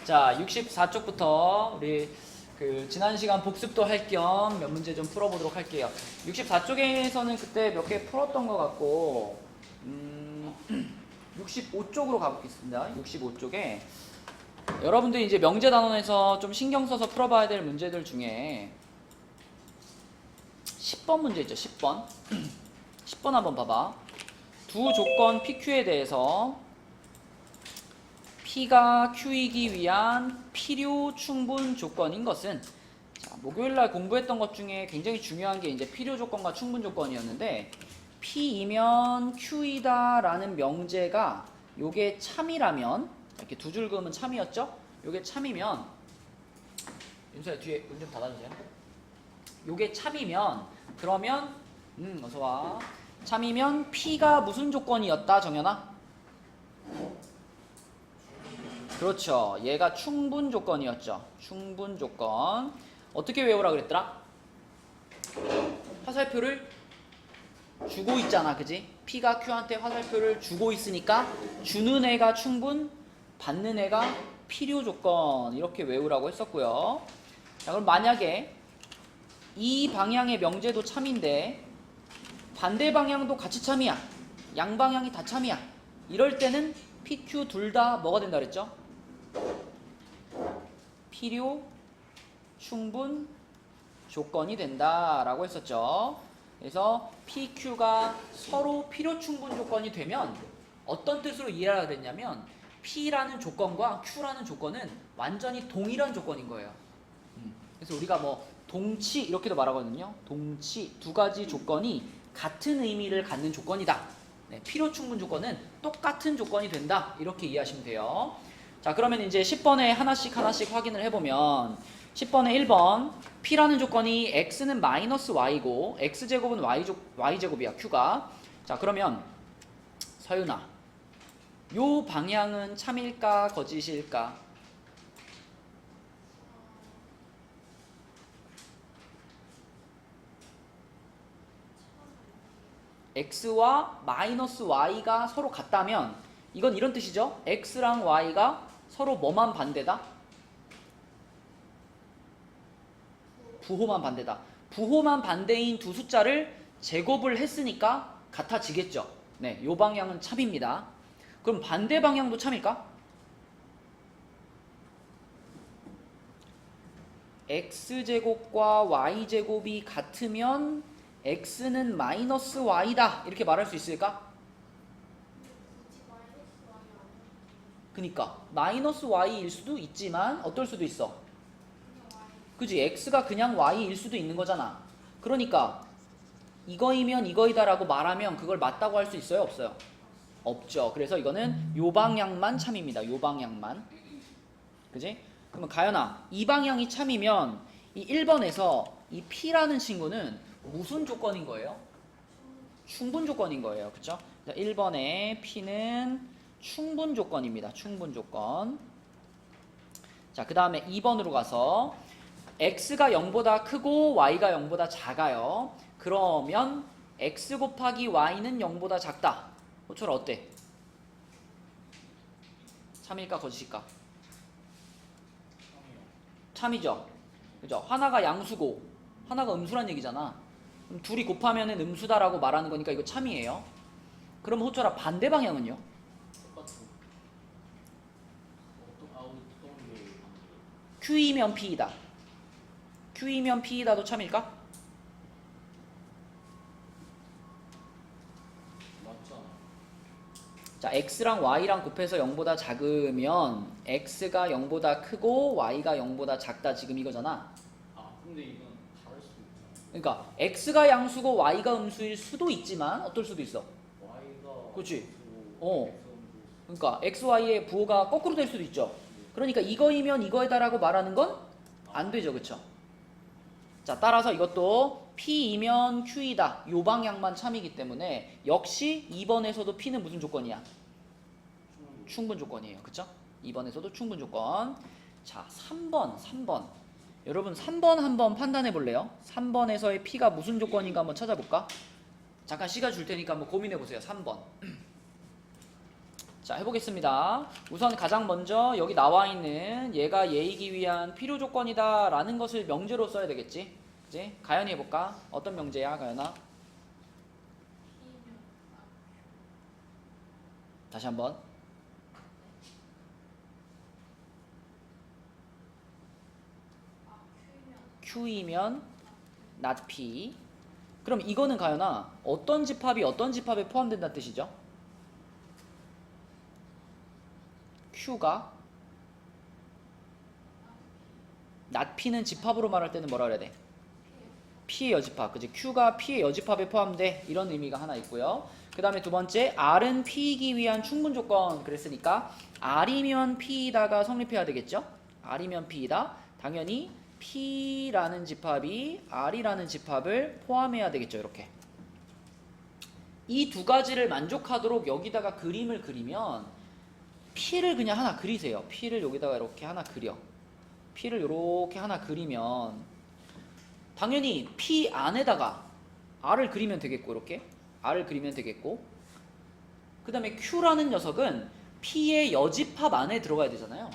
자, 64쪽부터 우리 지난 시간 복습도 할 겸 몇 문제 좀 풀어보도록 할게요. 64쪽에서는 그때 몇 개 풀었던 것 같고 65쪽으로 가보겠습니다. 65쪽에 여러분들이 이제 명제단원에서 좀 신경 써서 풀어봐야 될 문제들 중에 10번 문제 있죠. 10번 10번 한번 봐봐. 두 조건 PQ에 대해서 P가 Q이기 위한 필요 충분 조건인 것은, 자, 목요일날 공부했던 것 중에 굉장히 중요한 게 이제 필요 조건과 충분 조건이었는데, P이면 Q이다 라는 명제가 요게 참이라면, 이렇게 두 줄 그으면 참이었죠? 요게 참이면, 윤서야 뒤에 문 좀 닫아주세요. 요게 참이면, 그러면 어서와. 참이면 P가 무슨 조건이었다, 정연아? 그렇죠. 얘가 충분 조건이었죠. 충분 조건. 어떻게 외우라 그랬더라? 화살표를 주고 있잖아. 그지? P가 Q한테 화살표를 주고 있으니까 주는 애가 충분, 받는 애가 필요 조건. 이렇게 외우라고 했었고요. 자, 그럼 만약에 이 방향의 명제도 참인데 반대 방향도 같이 참이야. 양방향이 다 참이야. 이럴 때는 PQ 둘 다 뭐가 된다 그랬죠? 필요, 충분 조건이 된다라고 했었죠. 그래서 PQ가 서로 필요 충분 조건이 되면 어떤 뜻으로 이해하게 됐냐면 P라는 조건과 Q라는 조건은 완전히 동일한 조건인 거예요. 그래서 우리가 뭐 동치 이렇게도 말하거든요. 동치 두 가지 조건이 같은 의미를 갖는 조건이다. 네, 필요 충분 조건은 똑같은 조건이 된다. 이렇게 이해하시면 돼요. 자, 그러면 이제 10번에 하나씩 확인을 해보면 10번에 1번 P라는 조건이 X는 마이너스 Y고 X제곱은 Y제곱이야. Q가. 자, 그러면 서윤아, 요 방향은 참일까 거짓일까? X와 마이너스 Y가 서로 같다면 이건 이런 뜻이죠. X랑 Y가 서로 뭐만 반대다? 부호만 반대다. 부호만 반대인 두 숫자를 제곱을 했으니까 같아지겠죠. 네, 요 방향은 참입니다. 그럼 반대 방향도 참일까? X제곱과 Y제곱이 같으면 X는 마이너스 Y다. 이렇게 말할 수 있을까? 그니까 마이너스 Y일 수도 있지만 어떨 수도 있어? 그지? X가 그냥 Y일 수도 있는 거잖아. 그러니까 이거이면 이거이다 라고 말하면 그걸 맞다고 할 수 있어요? 없어요? 없죠. 그래서 이거는 요 방향만 참입니다. 요 방향만. 그지? 그러면 가연아, 이 방향이 참이면 이 1번에서 이 P라는 친구는 무슨 조건인 거예요? 충분 조건인 거예요. 그쵸? 1번에 P는 충분 조건입니다. 충분 조건. 자, 그 다음에 2번으로 가서 X가 0보다 크고 Y가 0보다 작아요. 그러면 X 곱하기 Y는 0보다 작다. 호철아 어때? 참일까 거짓일까? 참이죠. 그죠? 하나가 양수고 하나가 음수란 얘기잖아. 그럼 둘이 곱하면 음수다라고 말하는 거니까 이거 참이에요. 그럼 호철아 반대 방향은요? Q이면 P이다. Q이면 P이다도 참일까? 자, X랑 Y랑 곱해서 0보다 작으면 X가 0보다 크고 Y가 0보다 작다 지금 이거잖아. 근데 이건 다를 수도 있잖아. 그러니까 X가 양수고 Y가 음수일 수도 있지만 어떨 수도 있어? Y가 그렇지. X고 그러니까 X, Y의 부호가 거꾸로 될 수도 있죠. 그러니까 이거이면 이거이다라고 말하는 건 안 되죠. 그쵸? 자, 따라서 이것도 P이면 Q이다. 요 방향만 참이기 때문에 역시 2번에서도 P는 무슨 조건이야? 충분 조건이에요. 그쵸? 2번에서도 충분 조건. 자, 3번. 여러분 3번 한번 판단해 볼래요? 3번에서의 P가 무슨 조건인가 한번 찾아볼까? 잠깐 시간 줄 테니까 한번 고민해 보세요. 3번. 자, 해보겠습니다. 우선 가장 먼저 여기 나와 있는 얘가 얘이기 위한 필요 조건이다 라는 것을 명제로 써야 되겠지. 그치? 가연이 해볼까? 어떤 명제야, 가연아? 다시 한번. Q이면 not P. 그럼 이거는 가연아 어떤 집합이 어떤 집합에 포함된다는 뜻이죠? Q가 not P는 집합으로 말할 때는 뭐라 그래야 돼? P의 여집합. 그치? Q가 P의 여집합에 포함돼. 이런 의미가 하나 있고요. 그 다음에 두 번째, R은 P이기 위한 충분 조건 그랬으니까 R이면 P이다가 성립해야 되겠죠? R이면 P이다. 당연히 P라는 집합이 R이라는 집합을 포함해야 되겠죠. 이렇게. 이 두 가지를 만족하도록 여기다가 그림을 그리면 P를 그냥 하나 그리세요. P를 여기다가 이렇게 하나 그려. P를 이렇게 하나 그리면 당연히 P 안에다가 R을 그리면 되겠고 이렇게 R을 그리면 되겠고 그 다음에 Q라는 녀석은 P의 여집합 안에 들어가야 되잖아요.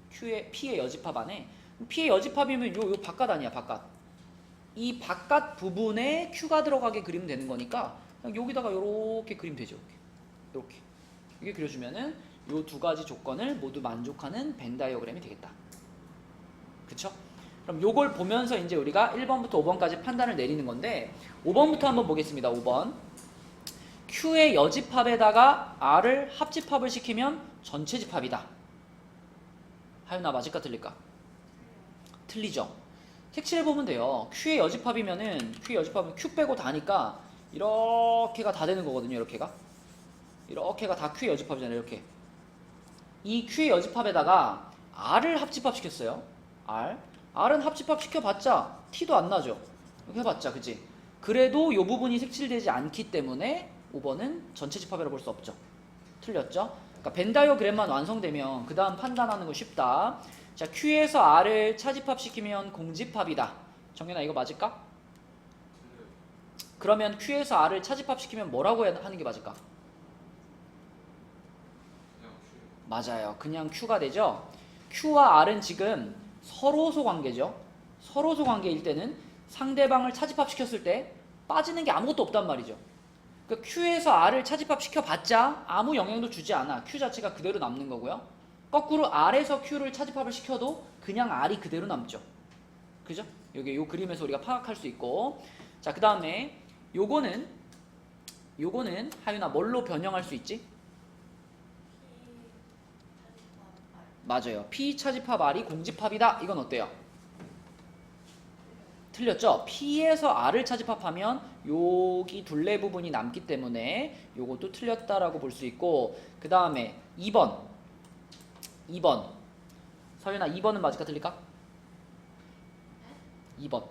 P의 여집합 안에 P의 여집합이면 요 바깥 아니야 바깥. 이 바깥 부분에 Q가 들어가게 그리면 되는 거니까 그냥 여기다가 이렇게 그리면 되죠. 이렇게 이게 그려주면은 요 두 가지 조건을 모두 만족하는 벤 다이어그램이 되겠다. 그쵸? 그럼 요걸 보면서 이제 우리가 1번부터 5번까지 판단을 내리는 건데 5번부터 한번 보겠습니다. 5번 Q의 여집합에다가 R을 합집합을 시키면 전체 집합이다. 하윤아 맞을까 틀릴까? 틀리죠. 색칠해 보면 돼요. Q의 여집합이면은 Q의 여집합은 Q 빼고 다니까 이렇게가 다 되는 거거든요. 이렇게가 다 Q의 여집합이잖아요. 이렇게 이 Q의 여집합에다가 R을 합집합 시켰어요. R은 합집합 시켜봤자 T도 안 나죠. 이렇게 해봤자 그치? 그래도 이 부분이 색칠되지 않기 때문에 5번은 전체 집합이라고 볼 수 없죠. 틀렸죠? 그러니까 벤 다이어그램만 완성되면 그 다음 판단하는 거 쉽다. 자, Q에서 R을 차집합시키면 공집합이다. 정연아 이거 맞을까? 그러면 Q에서 R을 차집합시키면 뭐라고 하는 게 맞을까? 맞아요. 그냥 Q가 되죠. Q와 R은 지금 서로소 관계죠. 서로소 관계일 때는 상대방을 차집합시켰을 때 빠지는 게 아무것도 없단 말이죠. 그러니까 Q에서 R을 차집합시켜봤자 아무 영향도 주지 않아. Q 자체가 그대로 남는 거고요. 거꾸로 R에서 Q를 차집합을 시켜도 그냥 R이 그대로 남죠. 그죠? 여기 요 그림에서 우리가 파악할 수 있고 자, 그 다음에 요거는 하윤아 뭘로 변형할 수 있지? 맞아요. P 차집합 R이 공집합이다. 이건 어때요? 틀렸죠? P에서 R을 차집합하면 여기 둘레 부분이 남기 때문에 요것도 틀렸다라고 볼 수 있고 그 다음에 2번 서윤아 2번은 맞을까 틀릴까? 2번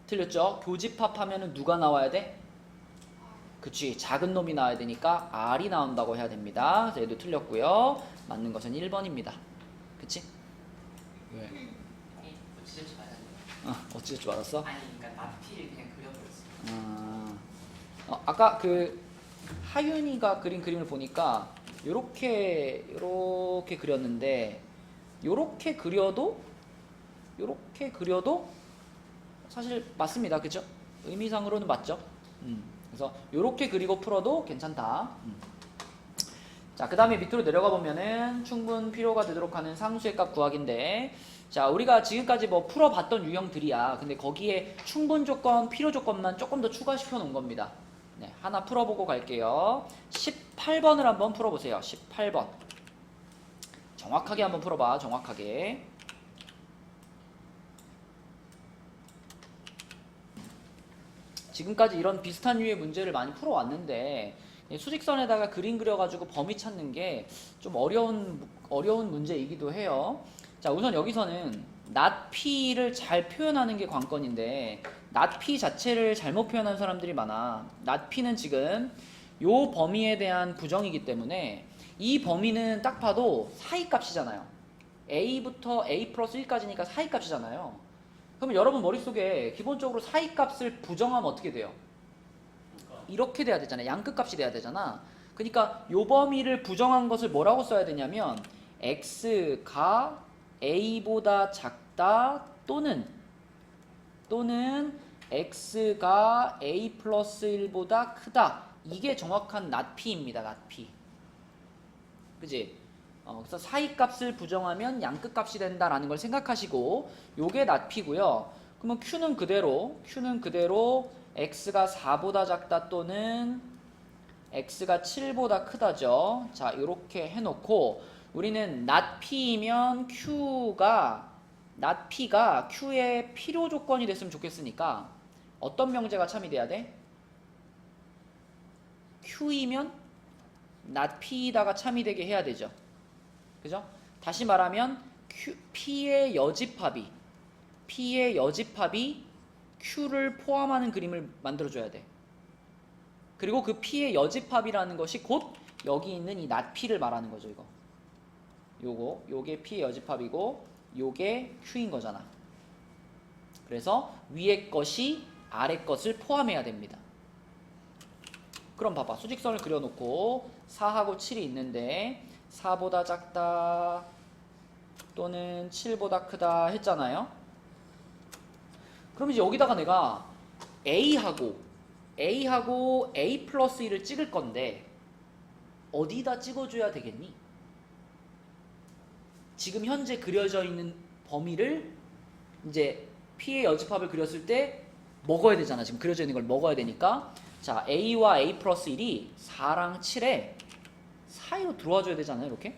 틀렸죠? 교집합하면은 누가 나와야 돼? 그치, 작은 놈이 나와야 되니까 R이 나온다고 해야 됩니다. 그래서 얘도 틀렸고요. 맞는 것은 1번입니다. 그치? 왜? 아니 어찌될 줄 알았네. 어찌될 줄 알았어? 아니 그러니까 나피를 그냥 그려버렸어. 아까 그 하윤이가 그린 그림을 보니까 요렇게 그렸는데 요렇게 그려도 사실 맞습니다. 그죠? 의미상으로는 맞죠? 그래서 요렇게 그리고 풀어도 괜찮다. 자, 그 다음에 밑으로 내려가 보면은 충분 필요가 되도록 하는 상수의 값 구하기인데 자, 우리가 지금까지 뭐 풀어봤던 유형들이야. 근데 거기에 충분 조건, 필요 조건만 조금 더 추가시켜 놓은 겁니다. 네, 하나 풀어보고 갈게요. 18번을 한번 풀어보세요. 18번. 정확하게 한번 풀어봐. 정확하게. 지금까지 이런 비슷한 류의 문제를 많이 풀어왔는데 수직선에다가 그림 그려가지고 범위 찾는 게 좀 어려운 문제이기도 해요. 자, 우선 여기서는 not P를 잘 표현하는 게 관건인데 not P 자체를 잘못 표현한 사람들이 많아. not P는 지금 요 범위에 대한 부정이기 때문에 이 범위는 딱 봐도 사이값이잖아요. A부터 A 플러스 1까지니까 사이값이잖아요. 그러면 여러분 머릿속에 기본적으로 사이값을 부정하면 어떻게 돼요? 이렇게 돼야 되잖아. 양끝값이 돼야 되잖아. 그러니까 요 범위를 부정한 것을 뭐라고 써야 되냐면 x가 a보다 작다 또는 x가 a 플러스 1보다 크다. 이게 정확한 낫피입니다. 낫피. 그지? 그래서 사이값을 부정하면 양끝값이 된다라는 걸 생각하시고 요게 낫피고요. 그러면 q는 그대로 x가 4보다 작다 또는 x가 7보다 크다죠. 자, 이렇게 해놓고 우리는 낫피이면 낫피가 q의 필요 조건이 됐으면 좋겠으니까 어떤 명제가 참이돼야 돼? q이면 낫피에다가 참이되게 해야 되죠. 그죠? 다시 말하면 P의 여집합이 Q를 포함하는 그림을 만들어줘야 돼. 그리고 그 P의 여집합이라는 것이 곧 여기 있는 이 낫P를 말하는 거죠. 요게 P의 여집합이고 요게 Q인 거잖아. 그래서 위의 것이 아래 것을 포함해야 됩니다. 그럼 봐봐. 수직선을 그려놓고 4하고 7이 있는데 4보다 작다 또는 7보다 크다 했잖아요. 그럼 이제 여기다가 내가 A하고 A 플러스 1을 찍을 건데 어디다 찍어줘야 되겠니? 지금 현재 그려져 있는 범위를 이제 P의 여집합을 그렸을 때 먹어야 되잖아. 지금 그려져 있는 걸 먹어야 되니까 자, A와 A 플러스 1이 4랑 7에 사이로 들어와줘야 되잖아요. 이렇게.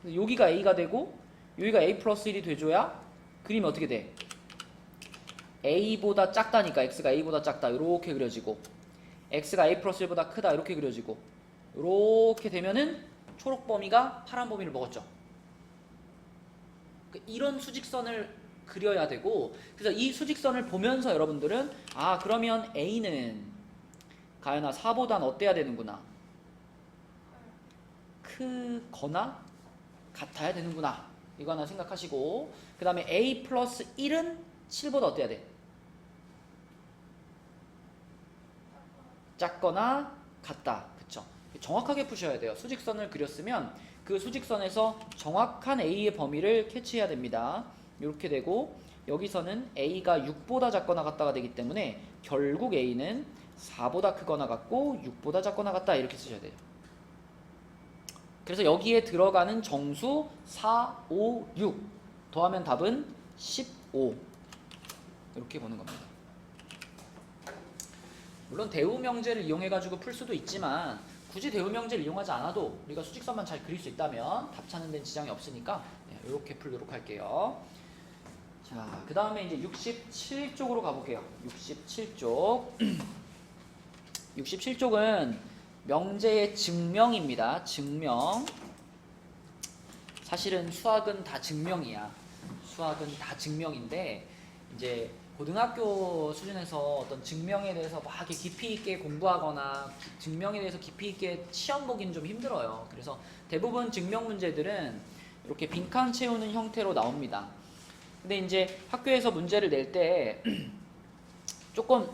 여기가 A가 되고 여기가 A 플러스 1이 돼줘야 그림이 어떻게 돼? A보다 작다니까 X가 A보다 작다 이렇게 그려지고 X가 A 플러스 1보다 크다 이렇게 그려지고 이렇게 되면은 초록 범위가 파란 범위를 먹었죠. 이런 수직선을 그려야 되고 그래서 이 수직선을 보면서 여러분들은 아 그러면 A는 가연아 4보단 어때야 되는구나. 크거나 같아야 되는구나. 이거 하나 생각하시고 그 다음에 A 플러스 1은 7보다 어때야 돼? 작거나 같다. 그쵸? 정확하게 푸셔야 돼요. 수직선을 그렸으면 그 수직선에서 정확한 A의 범위를 캐치해야 됩니다. 이렇게 되고 여기서는 A가 6보다 작거나 같다가 되기 때문에 결국 A는 4보다 크거나 같고 6보다 작거나 같다 이렇게 쓰셔야 돼요. 그래서 여기에 들어가는 정수 4, 5, 6 더하면 답은 15 이렇게 보는 겁니다. 물론 대우명제를 이용해가지고 풀 수도 있지만 굳이 대우명제를 이용하지 않아도 우리가 수직선만 잘 그릴 수 있다면 답 찾는 데는 지장이 없으니까 이렇게 풀도록 할게요. 자, 그 다음에 이제 67쪽으로 가볼게요. 67쪽 67쪽은 명제의 증명입니다. 증명. 사실은 수학은 다 증명이야. 수학은 다 증명인데 이제 고등학교 수준에서 어떤 증명에 대해서 막 이렇게 깊이 있게 공부하거나 증명에 대해서 깊이 있게 시험 보기는 좀 힘들어요. 그래서 대부분 증명 문제들은 이렇게 빈칸 채우는 형태로 나옵니다. 근데 이제 학교에서 문제를 낼 때 조금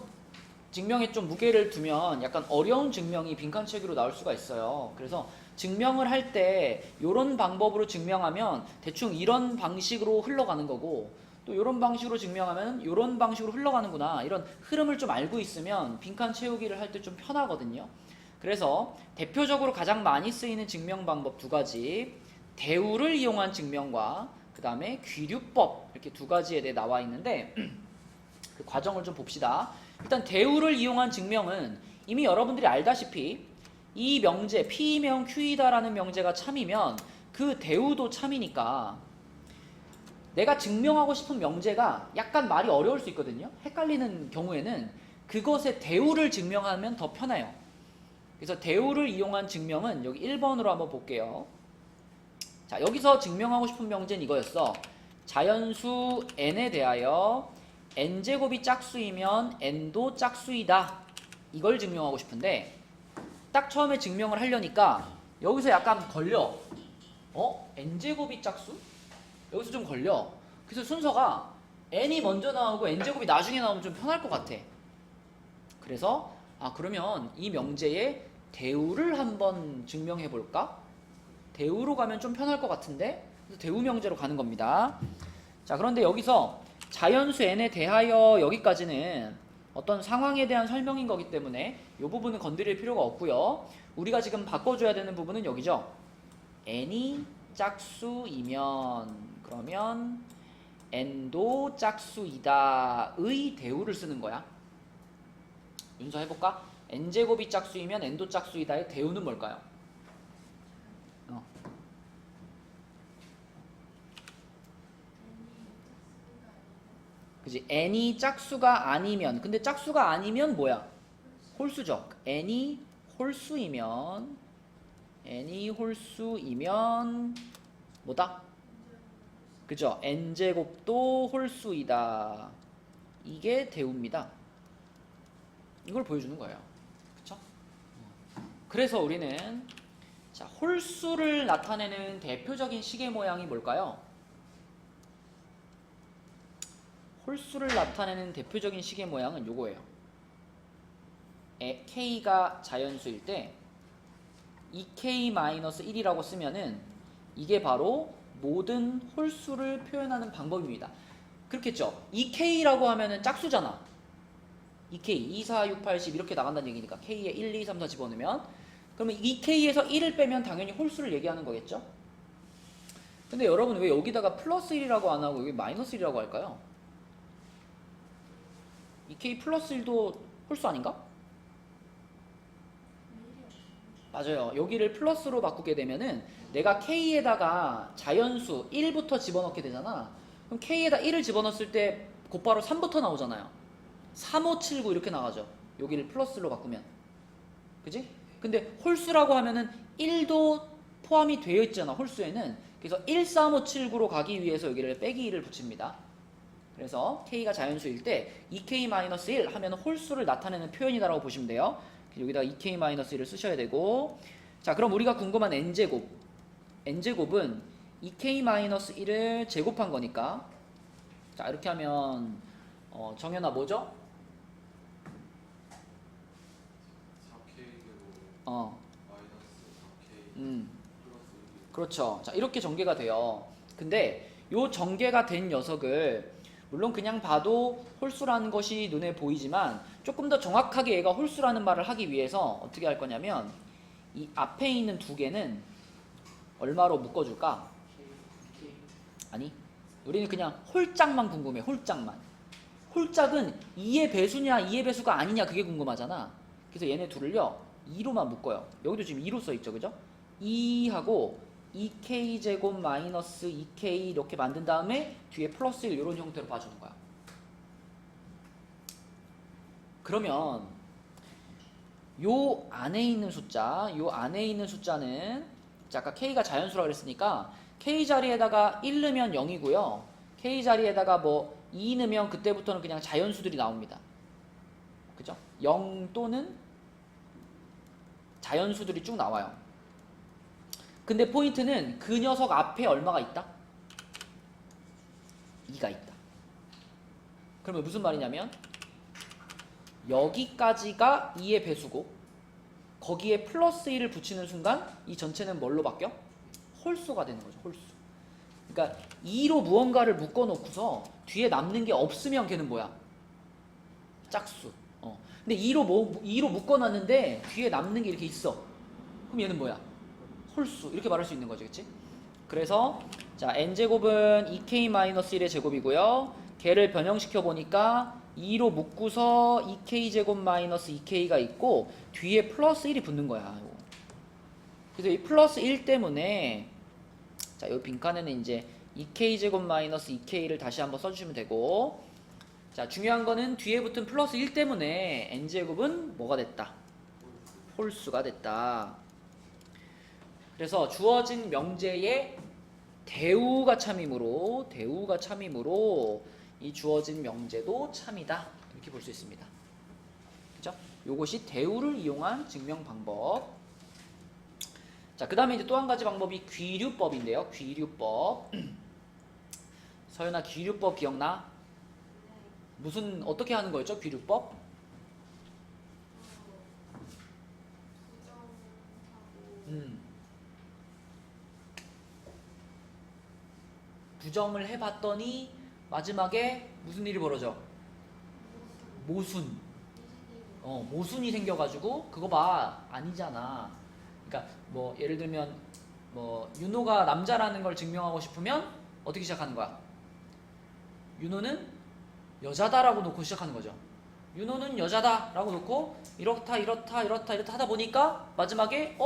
증명에 좀 무게를 두면 약간 어려운 증명이 빈칸 채우기로 나올 수가 있어요. 그래서 증명을 할 때 이런 방법으로 증명하면 대충 이런 방식으로 흘러가는 거고 또 이런 방식으로 증명하면 이런 방식으로 흘러가는구나 이런 흐름을 좀 알고 있으면 빈칸 채우기를 할 때 좀 편하거든요. 그래서 대표적으로 가장 많이 쓰이는 증명 방법 두 가지, 대우를 이용한 증명과 그 다음에 귀류법 이렇게 두 가지에 대해 나와 있는데 그 과정을 좀 봅시다. 일단 대우를 이용한 증명은 이미 여러분들이 알다시피 이 명제 P이면 Q이다라는 명제가 참이면 그 대우도 참이니까 내가 증명하고 싶은 명제가 약간 말이 어려울 수 있거든요. 헷갈리는 경우에는 그것의 대우를 증명하면 더 편해요. 그래서 대우를 이용한 증명은 여기 1번으로 한번 볼게요. 자, 여기서 증명하고 싶은 명제는 이거였어. 자연수 n에 대하여 n제곱이 짝수이면 n도 짝수이다. 이걸 증명하고 싶은데 딱 처음에 증명을 하려니까 여기서 약간 걸려. n제곱이 짝수? 여기서 좀 걸려. 그래서 순서가 n이 먼저 나오고 n제곱이 나중에 나오면 좀 편할 것 같아. 그래서 아, 그러면 이 명제의 대우를 한번 증명해 볼까? 대우로 가면 좀 편할 것 같은데? 그래서 대우 명제로 가는 겁니다. 자, 그런데 여기서 자연수 n에 대하여 여기까지는 어떤 상황에 대한 설명인 거기 때문에 이 부분은 건드릴 필요가 없고요. 우리가 지금 바꿔줘야 되는 부분은 여기죠. n이 짝수이면 그러면 n도 짝수이다의 대우를 쓰는 거야. 윤서 해볼까? n제곱이 짝수이면 n도 짝수이다의 대우는 뭘까요? 그지? n이 짝수가 아니면, 근데 짝수가 아니면 뭐야? 홀수죠. n이 홀수이면 뭐다? 그죠? n제곱도 홀수이다. 이게 대우입니다. 이걸 보여주는 거예요. 그쵸? 그래서 우리는 자, 홀수를 나타내는 대표적인 시계 모양이 뭘까요? 홀수를 나타내는 대표적인 시계 모양은 요거예요. k가 자연수일 때 2k-1이라고 쓰면은 이게 바로 모든 홀수를 표현하는 방법입니다. 그렇겠죠? 2k라고 하면은 짝수잖아. 2k, 2, 4, 6, 8, 10 이렇게 나간다는 얘기니까 k에 1, 2, 3, 4 집어넣으면 그러면 2k에서 1을 빼면 당연히 홀수를 얘기하는 거겠죠? 근데 여러분 왜 여기다가 플러스 1이라고 안 하고 여기 마이너스 1이라고 할까요? 2k 플러스 1도 홀수 아닌가? 맞아요. 여기를 플러스로 바꾸게 되면은 내가 k에다가 자연수 1부터 집어넣게 되잖아. 그럼 k에다 1을 집어넣었을 때 곧바로 3부터 나오잖아요. 3, 5, 7, 9 이렇게 나가죠. 여기를 플러스로 바꾸면. 그지? 근데 홀수라고 하면은 1도 포함이 되어 있잖아. 홀수에는. 그래서 1, 3, 5, 7, 9로 가기 위해서 여기를 빼기 1을 붙입니다. 그래서 k가 자연수일 때 2k-1 하면 홀수를 나타내는 표현이다라고 보시면 돼요. 여기다가 2k-1을 쓰셔야 되고, 자, 그럼 우리가 궁금한 n제곱. n제곱은 2k-1을 제곱한 거니까, 자, 이렇게 하면 정연아 뭐죠? 4k 마이너스 4k 플러스 1. 그렇죠. 자, 이렇게 전개가 돼요. 근데 요 전개가 된 녀석을 물론 그냥 봐도 홀수라는 것이 눈에 보이지만 조금 더 정확하게 얘가 홀수라는 말을 하기 위해서 어떻게 할 거냐면 이 앞에 있는 두 개는 얼마로 묶어줄까? 아니, 우리는 그냥 홀짝만 궁금해. 홀짝만. 홀짝은 2의 배수냐 2의 배수가 아니냐 그게 궁금하잖아. 그래서 얘네 둘을요 2로만 묶어요. 여기도 지금 2로 써있죠. 그죠? 2하고 2k제곱 마이너스 2k 이렇게 만든 다음에 뒤에 플러스 1 이런 형태로 봐주는 거야. 그러면 요 안에 있는 숫자는 자, 아까 k가 자연수라고 그랬으니까 k 자리에다가 1 넣으면 0이고요. k 자리에다가 뭐 2 넣으면 그때부터는 그냥 자연수들이 나옵니다. 그죠? 0 또는 자연수들이 쭉 나와요. 근데 포인트는 그 녀석 앞에 얼마가 있다? 2가 있다. 그러면 무슨 말이냐면 여기까지가 2의 배수고 거기에 플러스 1을 붙이는 순간 이 전체는 뭘로 바뀌어? 홀수가 되는 거죠. 홀수. 그러니까 2로 무언가를 묶어놓고서 뒤에 남는 게 없으면 걔는 뭐야? 짝수. 근데 2로 묶어놨는데 뒤에 남는 게 이렇게 있어. 그럼 얘는 뭐야? 홀수. 이렇게 말할 수 있는 거죠. 그치? 그래서 자, n제곱은 2k-1의 제곱이고요. 걔를 변형시켜 보니까 2로 묶고서 2k제곱 마이너스 2k가 있고 뒤에 플러스 1이 붙는 거야. 그래서 이 플러스 1 때문에 자, 이 빈칸에는 이제 2k제곱 마이너스 2k를 다시 한번 써주시면 되고, 자, 중요한 거는 뒤에 붙은 플러스 1 때문에 n제곱은 뭐가 됐다? 홀수가 됐다. 그래서 주어진 명제의 대우가 참이므로 이 주어진 명제도 참이다. 이렇게 볼 수 있습니다. 그죠? 요것이 대우를 이용한 증명 방법. 자, 그 다음에 이제 또 한 가지 방법이 귀류법인데요. 귀류법. 서연아, 귀류법 기억나? 어떻게 하는 거였죠? 귀류법? 부정을 해봤더니 마지막에 무슨 일이 벌어져? 모순. 모순이 생겨가지고 그거 봐 아니잖아. 그러니까 뭐 예를 들면 뭐 윤호가 남자라는 걸 증명하고 싶으면 어떻게 시작하는 거야? 윤호는 여자다라고 놓고 시작하는 거죠. 윤호는 여자다라고 놓고 이렇다 이렇다 이렇다 이렇다 하다 보니까 마지막에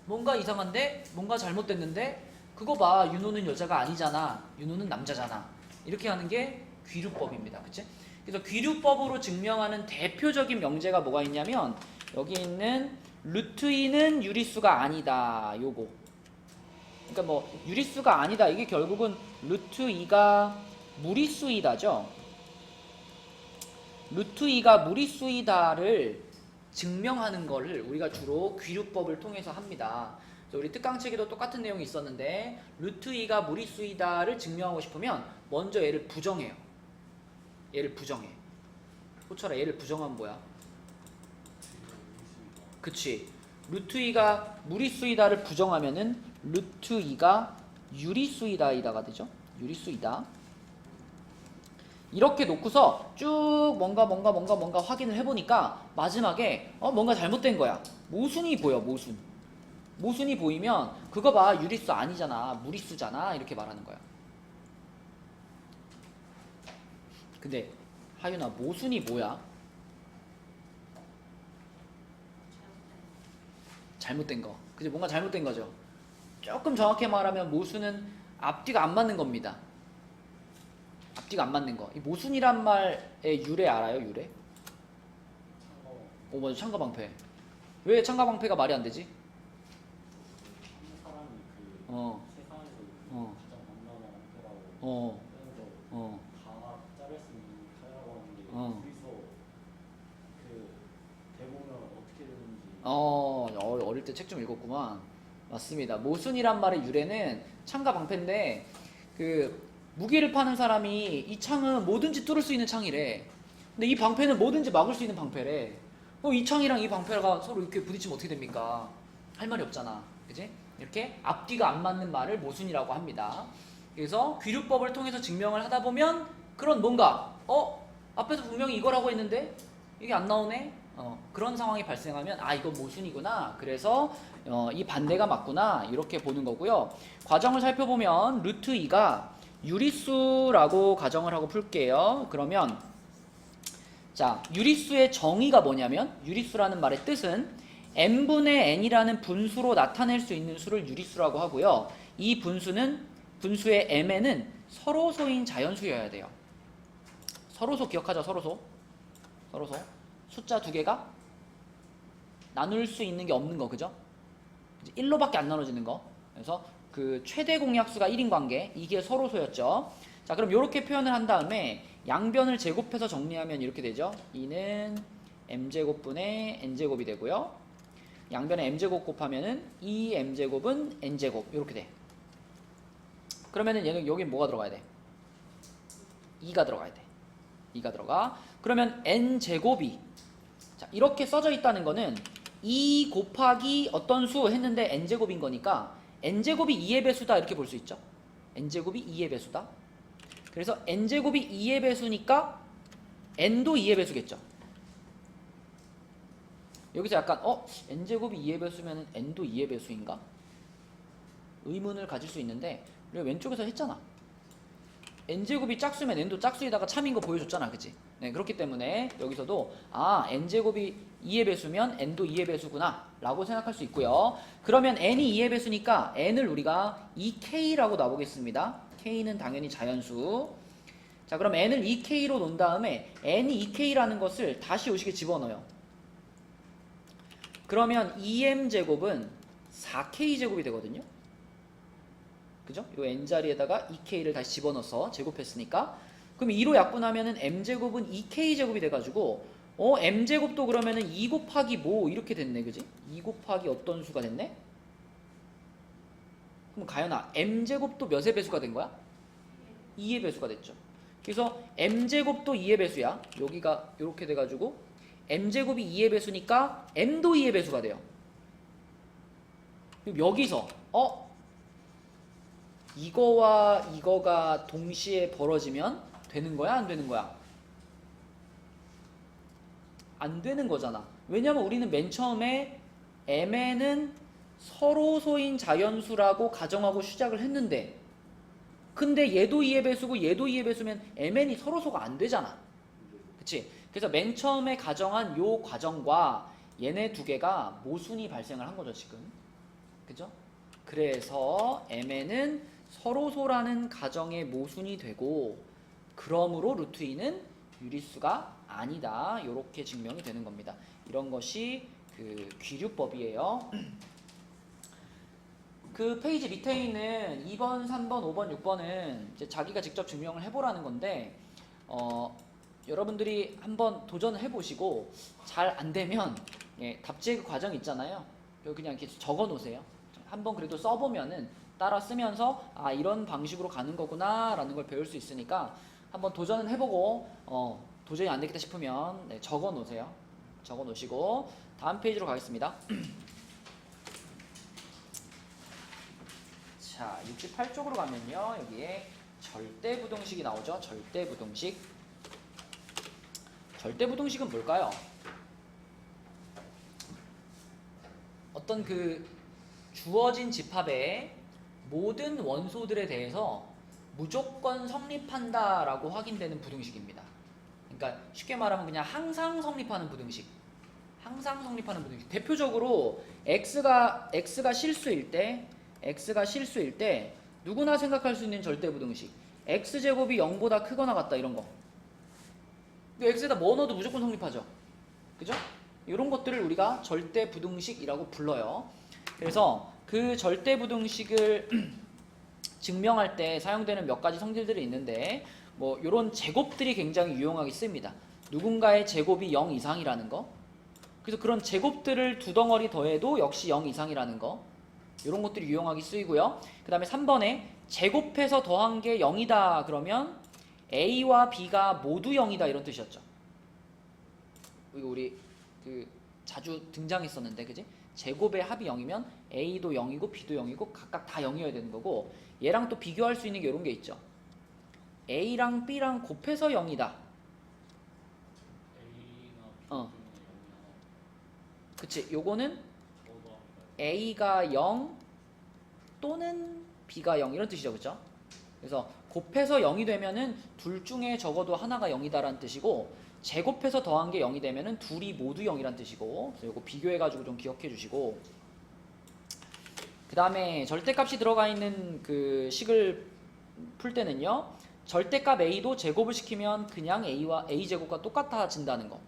뭔가 이상한데 뭔가 잘못됐는데 그거 봐 윤호는 여자가 아니잖아. 윤호는 남자잖아. 이렇게 하는 게 귀류법입니다. 그치? 그래서 귀류법으로 증명하는 대표적인 명제가 뭐가 있냐면 여기 있는 루트 2는 유리수가 아니다. 요거. 그러니까 뭐 유리수가 아니다. 이게 결국은 루트 2가 무리수이다죠. 루트 2가 무리수이다를 증명하는 거를 우리가 주로 귀류법을 통해서 합니다. 그래서 우리 특강책에도 똑같은 내용이 있었는데 루트 2가 무리수이다를 증명하고 싶으면 먼저 얘를 부정해요. 얘를 부정해. 호철아 얘를 부정하면 뭐야? 그치. 루트 2가 무리수이다를 부정하면은 루트 2가 유리수이다이다가 되죠. 유리수이다. 이렇게 놓고서 쭉 뭔가 확인을 해보니까 마지막에 뭔가 잘못된 거야. 모순이 보여. 모순이 보이면 그거 봐 유리수 아니잖아. 무리수잖아. 이렇게 말하는 거야. 근데 하윤아 모순이 뭐야? 잘못된 거. 그치? 뭔가 잘못된 거죠. 조금 정확히 말하면 모순은 앞뒤가 안 맞는 겁니다. 앞뒤가 안 맞는 거. 이 모순이란 말의 유래 알아요? 유래? 맞아. 창가방패. 왜 창가방패가 말이 안 되지? 한 사람이 그 어. 세상에서 어. 가장 만나는 형태라고 어. 그래서 다 자를 수 있는 칼라고 하는데 둘이서 그 대보면 어떻게 되는지 어릴 때 책 좀 읽었구만. 맞습니다. 모순이란 말의 유래는 창과 방패인데 그 무기를 파는 사람이 이 창은 뭐든지 뚫을 수 있는 창이래. 근데 이 방패는 뭐든지 막을 수 있는 방패래. 이 창이랑 이 방패가 서로 이렇게 부딪히면 어떻게 됩니까? 할 말이 없잖아. 그지? 이렇게 앞뒤가 안 맞는 말을 모순이라고 합니다. 그래서 귀류법을 통해서 증명을 하다 보면 그런 뭔가 앞에서 분명히 이거라고 했는데 이게 안 나오네? 그런 상황이 발생하면 이건 모순이구나. 그래서 이 반대가 맞구나. 이렇게 보는 거고요. 과정을 살펴보면 루트 2가 유리수라고 가정을 하고 풀게요. 그러면 자 유리수의 정의가 뭐냐면 유리수라는 말의 뜻은 n분의 n이라는 분수로 나타낼 수 있는 수를 유리수라고 하고요. 이 분수의 mn은 서로소인 자연수여야 돼요. 서로소 기억하죠? 서로소. 숫자 두 개가 나눌 수 있는 게 없는 거, 그죠? 1로밖에 안 나눠지는 거. 그래서 그 최대 공약수가 1인 관계, 이게 서로소였죠. 자, 그럼 이렇게 표현을 한 다음에 양변을 제곱해서 정리하면 이렇게 되죠. 2는 m제곱분의 n제곱이 되고요. 양변에 m제곱 곱하면은 2m제곱은 n제곱 이렇게 돼. 그러면은 얘는 여기 뭐가 들어가야 돼? 2가 들어가야 돼. 2가 들어가. 그러면 n제곱이 자 이렇게 써져 있다는 거는 2 곱하기 어떤 수 했는데 n제곱인 거니까 n제곱이 2의 배수다 이렇게 볼 수 있죠. n제곱이 2의 배수다. 그래서 n제곱이 2의 배수니까 n도 2의 배수겠죠. 여기서 약간 n제곱이 2의 배수면 n도 2의 배수인가? 의문을 가질 수 있는데 우리가 왼쪽에서 했잖아. n제곱이 짝수면 n도 짝수에다가 참인 거 보여줬잖아. 그치? 네, 그렇기 때문에 여기서도 n제곱이 2의 배수면 n도 2의 배수구나 라고 생각할 수 있고요. 그러면 n이 2의 배수니까 n을 우리가 2k라고 놔보겠습니다. k는 당연히 자연수. 자, 그럼 n을 2k로 놓은 다음에 n이 2k라는 것을 다시 요식에 집어넣어요. 그러면 2m제곱은 4k제곱이 되거든요. 그죠? 요 n자리에다가 2k를 다시 집어넣어서 제곱했으니까 그럼 2로 약분하면은 m제곱은 2k제곱이 돼가지고 m제곱도 그러면은 2 곱하기 뭐 이렇게 됐네. 그지? 2 곱하기 어떤 수가 됐네? 그럼 가연아 m제곱도 몇의 배수가 된 거야? 2의 배수가 됐죠. 그래서 m제곱도 2의 배수야. 여기가 이렇게 돼가지고 m제곱이 2의 배수니까 m도 2의 배수가 돼요. 그럼 여기서 이거와 이거가 동시에 벌어지면 되는 거야? 안 되는 거야? 안 되는 거잖아. 왜냐면 우리는 맨 처음에 mn은 서로소인 자연수라고 가정하고 시작을 했는데, 근데 얘도 2의 배수고 얘도 2의 배수면 mn이 서로소가 안 되잖아. 그치? 그래서 맨 처음에 가정한 요 과정과 얘네 두 개가 모순이 발생을 한 거죠, 지금. 그죠? 그래서 mn은 서로소라는 가정의 모순이 되고, 그러므로 루트 2는 유리수가 아니다. 이렇게 증명이 되는 겁니다. 이런 것이 그 귀류법이에요. 그 페이지 밑에 있는 2번, 3번, 5번, 6번은 이제 자기가 직접 증명을 해보라는 건데, 여러분들이 한번 도전을 해보시고 잘 안 되면 답지 과정 있잖아요. 여기 그냥 이렇게 적어 놓으세요. 한번 그래도 써보면은 따라 쓰면서 아, 이런 방식으로 가는 거구나 라는 걸 배울 수 있으니까 한번 도전은 해보고 도저히 안 되겠다 싶으면 적어 놓으세요. 적어 놓으시고 다음 페이지로 가겠습니다. 자, 68쪽으로 가면요, 여기에 절대부등식이 나오죠. 절대부등식. 절대부등식은 뭘까요? 어떤 그 주어진 집합의 모든 원소들에 대해서 무조건 성립한다라고 확인되는 부등식입니다. 그러니까 쉽게 말하면 그냥 항상 성립하는 부등식. 항상 성립하는 부등식. 대표적으로 x가 실수일 때 누구나 생각할 수 있는 절대부등식. x제곱이 0보다 크거나 같다, 이런 거. x에다 뭐 넣어도 무조건 성립하죠. 그죠? 이런 것들을 우리가 절대부등식이라고 불러요. 그래서 그 절대부등식을 증명할 때 사용되는 몇 가지 성질들이 있는데, 뭐 이런 제곱들이 굉장히 유용하게 씁니다. 누군가의 제곱이 0 이상이라는 거. 그래서 그런 제곱들을 두 덩어리 더해도 역시 0 이상이라는 거. 이런 것들이 유용하게 쓰이고요. 그 다음에 3번에 제곱해서 더한 게 0이다 그러면 A와 B가 모두 0이다, 이런 뜻이었죠. 이거 우리 그 자주 등장했었는데, 그지? 제곱의 합이 0이면 A도 0이고 B도 0이고 각각 다 0이어야 되는 거고, 얘랑 또 비교할 수 있는 게 이런 게 있죠. A랑 B랑 곱해서 0이다. 그치? 요거는 A가 0 또는 B가 0 이런 뜻이죠. 그쵸? 그래서 곱해서 0이 되면은 둘 중에 적어도 하나가 0이다라는 뜻이고, 제곱해서 더한 게 0이 되면은 둘이 모두 0이란 뜻이고, 그래서 이거 비교해가지고 좀 기억해 주시고, 그 다음에 절대값이 들어가 있는 그 식을 풀 때는요, 절대값 A도 제곱을 시키면 그냥 A제곱과 똑같아진다는 거.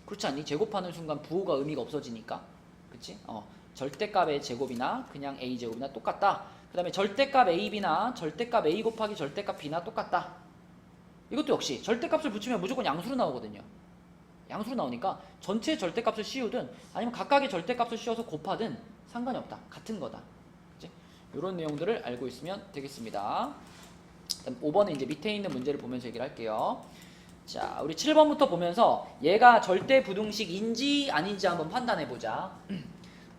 그렇지 않니? 제곱하는 순간 부호가 의미가 없어지니까. 그치? 절대값의 제곱이나 그냥 A제곱이나 똑같다. 그 다음에 절대값 AB나 절대값 A 곱하기 절대값 B나 똑같다. 이것도 역시 절대값을 붙이면 무조건 양수로 나오거든요. 양수로 나오니까 전체 절대값을 씌우든 아니면 각각의 절대값을 씌워서 곱하든 상관이 없다. 같은 거다. 그치? 이런 내용들을 알고 있으면 되겠습니다. 5번은 이제 밑에 있는 문제를 보면서 얘기를 할게요. 자, 우리 7번부터 보면서 얘가 절대부등식인지 아닌지 한번 판단해보자.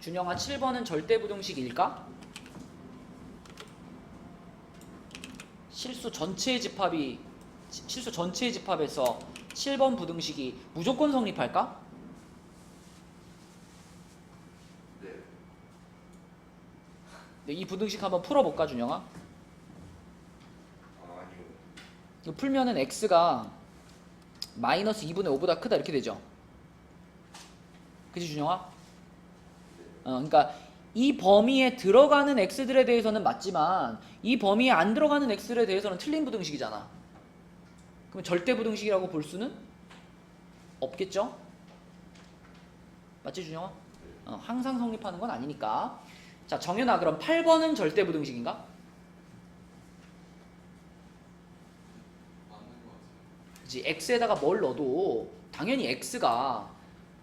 준영아, 7번은 절대부등식일까? 실수 전체의 집합에서 7번 부등식이 무조건 성립할까? 네. 이 부등식 한번 풀어볼까, 준영아? 아니요. 이거 풀면은 x가 마이너스 2분의 5보다 크다 이렇게 되죠. 그치, 준영아? 그러니까 이 범위에 들어가는 x들에 대해서는 맞지만 이 범위에 안 들어가는 x들에 대해서는 틀린 부등식이잖아. 그럼 절대부등식이라고 볼 수는 없겠죠? 맞지, 준영아? 항상 성립하는 건 아니니까. 자, 정연아, 그럼 8번은 절대부등식인가? 맞는 것 같아요. 그치, x에다가 뭘 넣어도 당연히 x가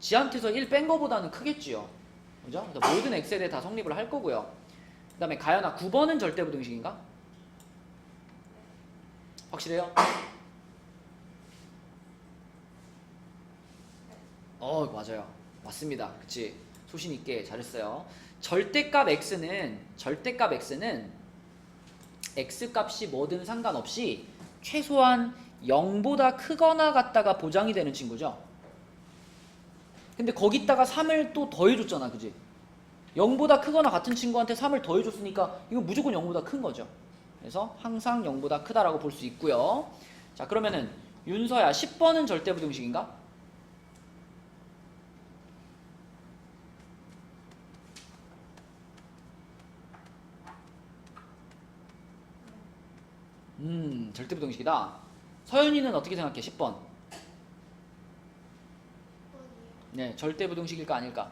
지한테서 1 뺀 거보다는 크겠지요. 그죠? 그래서 모든 x에 대해 다 성립을 할 거고요. 그 다음에 가연아, 9번은 절대부등식인가? 확실해요? 맞아요. 맞습니다. 그치? 소신 있게 잘했어요. 절대값 x는 x값이 뭐든 상관없이 최소한 0보다 크거나 같다가 보장이 되는 친구죠. 근데 거기다가 3을 또 더해줬잖아, 그지? 0보다 크거나 같은 친구한테 3을 더해줬으니까 이거 무조건 0보다 큰 거죠. 그래서 항상 0보다 크다라고 볼 수 있고요. 자, 그러면은 윤서야 10번은 절대부등식인가? 절대부등식이다. 서윤이는 어떻게 생각해? 10번. 네, 절대부등식일까 아닐까?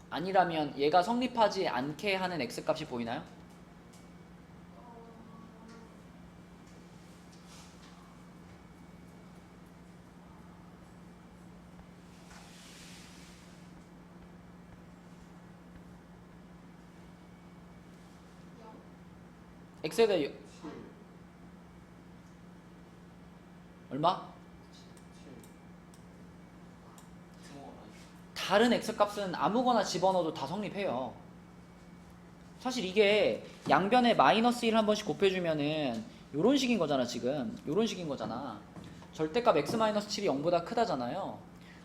아니라면 얘가 성립하지 않게 하는 x값이 보이나요? x에 대해 7. 얼마? 7. 등호가 많이. 다른 x값은 아무거나 집어넣어도 다 성립해요. 사실 이게 양변에 마이너스 1 한 번씩 곱해주면은 요런 식인 거잖아. 지금 요런 식인 거잖아. 절대값 x-7이 0보다 크다잖아요.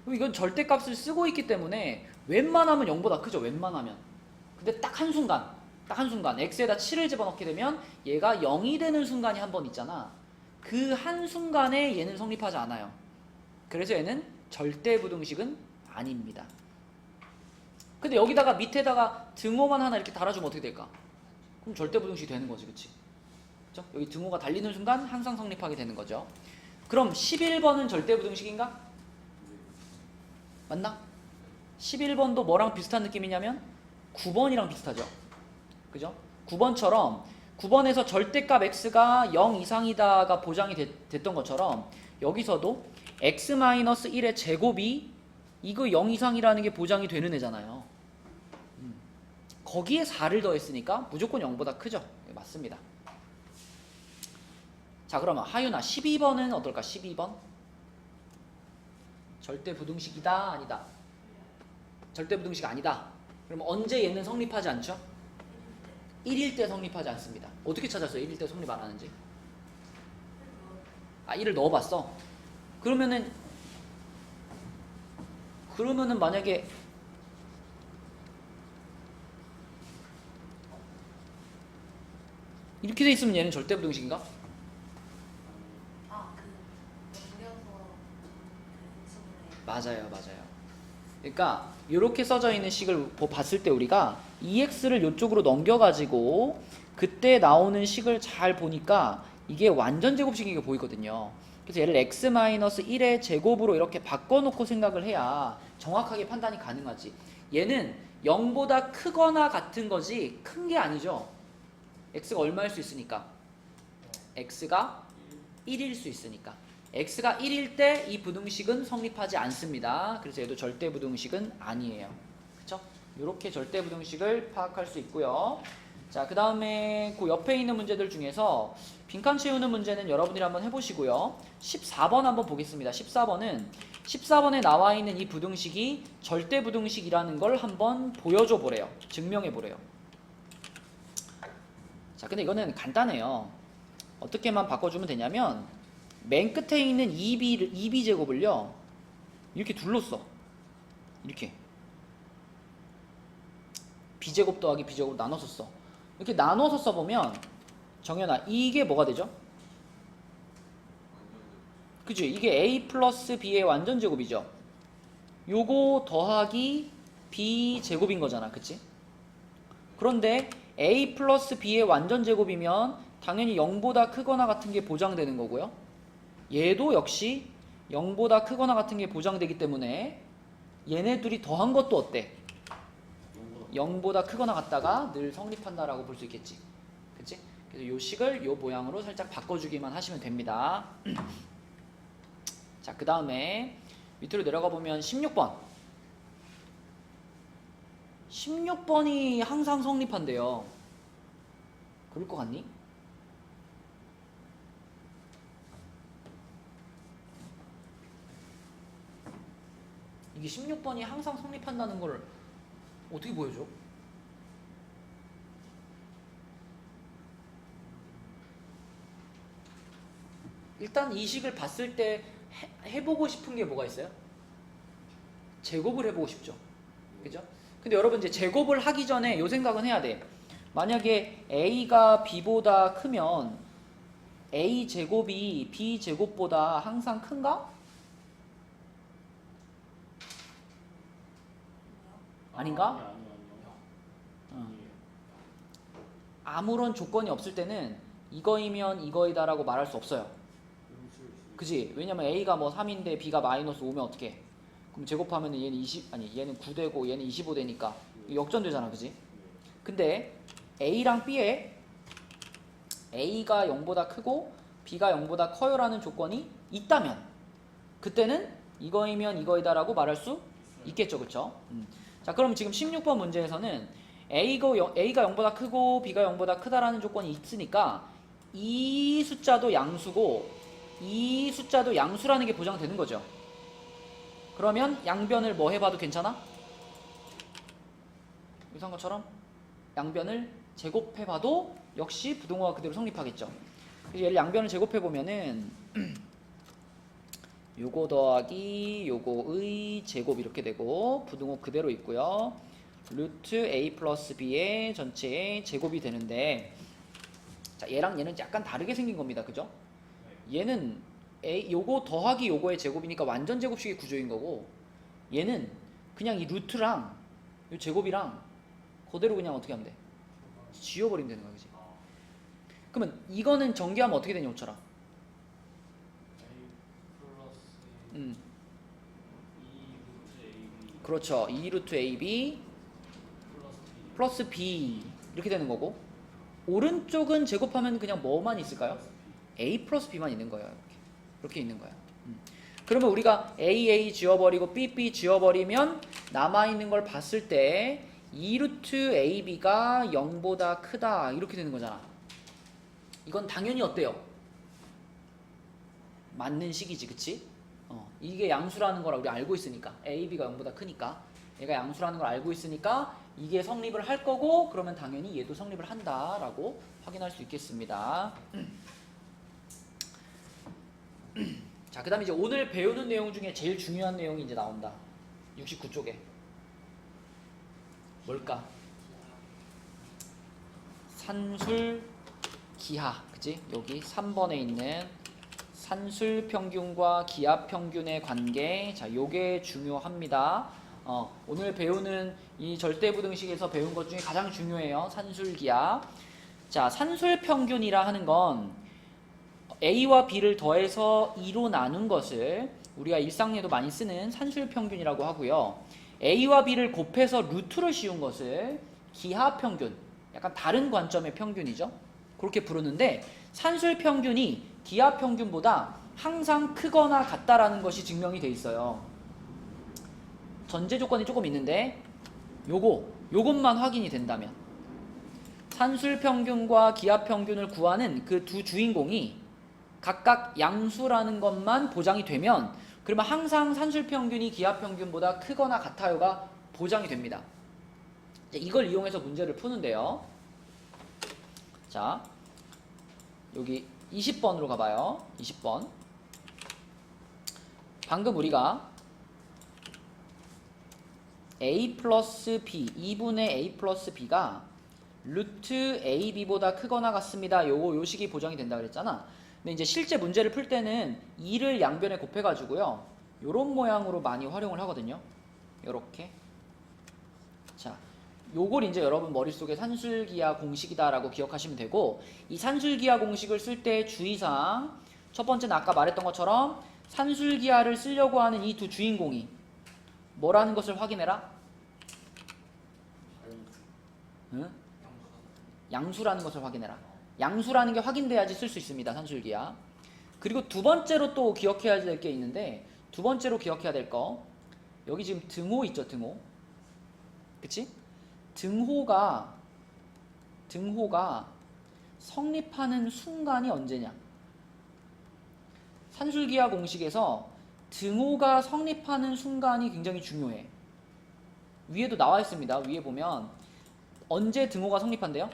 그럼 이건 절대값을 쓰고 있기 때문에 웬만하면 0보다 크죠. 웬만하면. 근데 딱 한순간 x에다 7을 집어넣게 되면 얘가 0이 되는 순간이 한 번 있잖아. 그 한순간에 얘는 성립하지 않아요. 그래서 얘는 절대부등식은 아닙니다. 근데 여기다가 밑에다가 등호만 하나 이렇게 달아주면 어떻게 될까? 그럼 절대부등식이 되는 거지, 그치? 그쵸? 여기 등호가 달리는 순간 항상 성립하게 되는 거죠. 그럼 11번은 절대부등식인가? 맞나? 11번도 뭐랑 비슷한 느낌이냐면 9번이랑 비슷하죠. 그죠? 9번처럼 9번에서 절대값 x가 0 이상이다가 보장이 됐던 것처럼 여기서도 x-1의 제곱이 이거 0 이상이라는 게 보장이 되는 애잖아요. 거기에 4를 더했으니까 무조건 0보다 크죠. 네, 맞습니다. 자, 그러면 하윤아 12번은 어떨까? 12번 절대부등식이다 아니다? 절대부등식 아니다. 그럼 언제 얘는 성립하지 않죠? 1일 때 성립하지 않습니다. 어떻게 찾았어요? 1일 때 성립 안 하는지? 1을 넣어봤어? 그러면은 만약에 이렇게 돼 있으면 얘는 절대부등식인가? 맞아요. 그러니까 이렇게 써져 있는 식을 봤을 때 우리가 EX를 이쪽으로 넘겨가지고 그때 나오는 식을 잘 보니까 이게 완전 제곱식이게 보이거든요. 그래서 얘를 x-1의 제곱으로 이렇게 바꿔놓고 생각을 해야 정확하게 판단이 가능하지. 얘는 0보다 크거나 같은 거지 큰 게 아니죠. x가 얼마일 수 있으니까? x가 1일 수 있으니까. x가 1일 때 이 부등식은 성립하지 않습니다. 그래서 얘도 절대부등식은 아니에요. 그쵸? 이렇게 절대부등식을 파악할 수 있고요. 자, 그 다음에 그 옆에 있는 문제들 중에서 빈칸 채우는 문제는 여러분들이 한번 해보시고요. 14번 한번 보겠습니다. 14번에 나와 있는 이 부등식이 절대부등식이라는 걸 한번 보여줘 보래요. 증명해 보래요. 자, 근데 이거는 간단해요. 어떻게만 바꿔주면 되냐면 맨 끝에 있는 2b 제곱을요 이렇게 둘렀어. 이렇게 b제곱 더하기 b제곱 나눠서 써. 이렇게 나눠서 써보면 정연아 이게 뭐가 되죠? 그치? 이게 a 플러스 b의 완전 제곱이죠. 요거 더하기 b 제곱인 거잖아. 그치? 그런데 a 플러스 b의 완전 제곱이면 당연히 0보다 크거나 같은 게 보장되는 거고요. 얘도 역시 0보다 크거나 같은 게 보장되기 때문에 얘네 둘이 더한 것도 어때? 0보다 크거나 같다가 늘 성립한다라고 볼 수 있겠지. 그치? 그래서 요 식을 요 모양으로 살짝 바꿔주기만 하시면 됩니다. 자, 그 다음에 밑으로 내려가 보면 16번. 16번이 항상 성립한대요. 그럴 것 같니? 이게 16번이 항상 성립한다는 걸 어떻게 보여줘? 일단 이 식을 봤을 때 해보고 싶은 게 뭐가 있어요? 제곱을 해보고 싶죠. 그죠? 근데 여러분 이제 제곱을 하기 전에 요 생각은 해야 돼. 만약에 A가 B보다 크면 A 제곱이 B 제곱보다 항상 큰가? 아닌가? 아니요. 아니에요. 아무런 조건이 없을 때는 이거이면 이거이다라고 말할 수 없어요. 그럴 수 있어요. 그지? 왜냐면 A가 뭐 3인데 B가 마이너스 5면 어떻게? 그럼 제곱하면 얘는 20 아니 얘는 9 되고 얘는 25 되니까 역전되잖아, 그지? 근데 A랑 B에 A가 0보다 크고 B가 0보다 커요라는 조건이 있다면 그때는 이거이면 이거이다라고 말할 수 있겠죠, 그쵸? 자, 그럼 지금 16번 문제에서는 A가 0보다 크고 B가 0보다 크다라는 조건이 있으니까 이 숫자도 양수고 이 숫자도 양수라는 게 보장되는 거죠. 그러면 양변을 뭐 해봐도 괜찮아? 이상한 것처럼 양변을 제곱해봐도 역시 부등호가 그대로 성립하겠죠. 그래서 얘를 양변을 제곱해보면은 요거 더하기 요거의 제곱 이렇게 되고 부등호 그대로 있고요. 루트 A 플러스 B의 전체의 제곱이 되는데, 자, 얘랑 얘는 약간 다르게 생긴 겁니다. 그죠? 얘는 요거 더하기 요거의 제곱이니까 완전 제곱식의 구조인 거고, 얘는 그냥 이 루트랑 요 제곱이랑 그대로 그냥 어떻게 하면 돼? 지워버리면 되는 거야. 그지? 그러면 이거는 전개하면 어떻게 되냐, 오처럼? A 플러스 2루트 AB 그렇죠. 2루트 AB 플러스 B 플러스 B 이렇게 되는 거고, 오른쪽은 제곱하면 그냥 뭐만 있을까요? A 플러스 B만 있는 거예요. 이렇게 있는 거야. 그러면 우리가 A 지워버리고 B 지워버리면 남아있는 걸 봤을 때 2루트 AB가 0보다 크다 이렇게 되는 거잖아. 이건 당연히 어때요? 맞는 식이지, 그치? 이게 양수라는 걸 우리 알고 있으니까, AB가 0보다 크니까 얘가 양수라는 걸 알고 있으니까 이게 성립을 할 거고, 그러면 당연히 얘도 성립을 한다라고 확인할 수 있겠습니다. 자, 그 다음에 이제 오늘 배우는 내용 중에 제일 중요한 내용이 이제 나온다. 69쪽에 뭘까? 산술 기하, 그치? 여기 3번에 있는 산술 평균과 기하 평균의 관계. 자, 요게 중요합니다. 오늘 배우는 이 절대부등식에서 배운 것 중에 가장 중요해요. 산술 기하. 자, 산술 평균이라 하는 건 A와 B를 더해서 2로 나눈 것을 우리가 일상에도 많이 쓰는 산술 평균이라고 하고요. A와 B를 곱해서 루트를 씌운 것을 기하 평균, 약간 다른 관점의 평균이죠. 그렇게 부르는데, 산술 평균이 기하 평균보다 항상 크거나 같다라는 것이 증명이 돼 있어요. 전제 조건이 조금 있는데 요것만 확인이 된다면, 산술 평균과 기하 평균을 구하는 그 두 주인공이 각각 양수라는 것만 보장이 되면, 그러면 항상 산술 평균이 기하 평균보다 크거나 같아요가 보장이 됩니다. 이걸 이용해서 문제를 푸는데요. 자, 여기 20번으로 가봐요. 20번. 방금 우리가 A 플러스 B, 2분의 A 플러스 B가 루트 AB보다 크거나 같습니다. 요 식이 보장이 된다 그랬잖아. 근데 이제 실제 문제를 풀 때는 2를 양변에 곱해가지고요, 요런 모양으로 많이 활용을 하거든요. 요렇게. 자, 요걸 이제 여러분 머릿속에 산술기하 공식이다라고 기억하시면 되고, 이 산술기하 공식을 쓸 때 주의사항, 첫 번째는 아까 말했던 것처럼 산술기하를 쓰려고 하는 이 두 주인공이 뭐라는 것을 확인해라? 응? 양수라는 것을 확인해라. 양수라는 게 확인돼야지 쓸 수 있습니다, 산술기하. 그리고 두 번째로 또 기억해야 될 게 있는데, 두 번째로 기억해야 될 거, 여기 지금 등호 있죠, 등호. 그치? 등호가 성립하는 순간이 언제냐? 산술기하 공식에서 등호가 성립하는 순간이 굉장히 중요해. 위에도 나와 있습니다. 위에 보면 언제 등호가 성립한대요?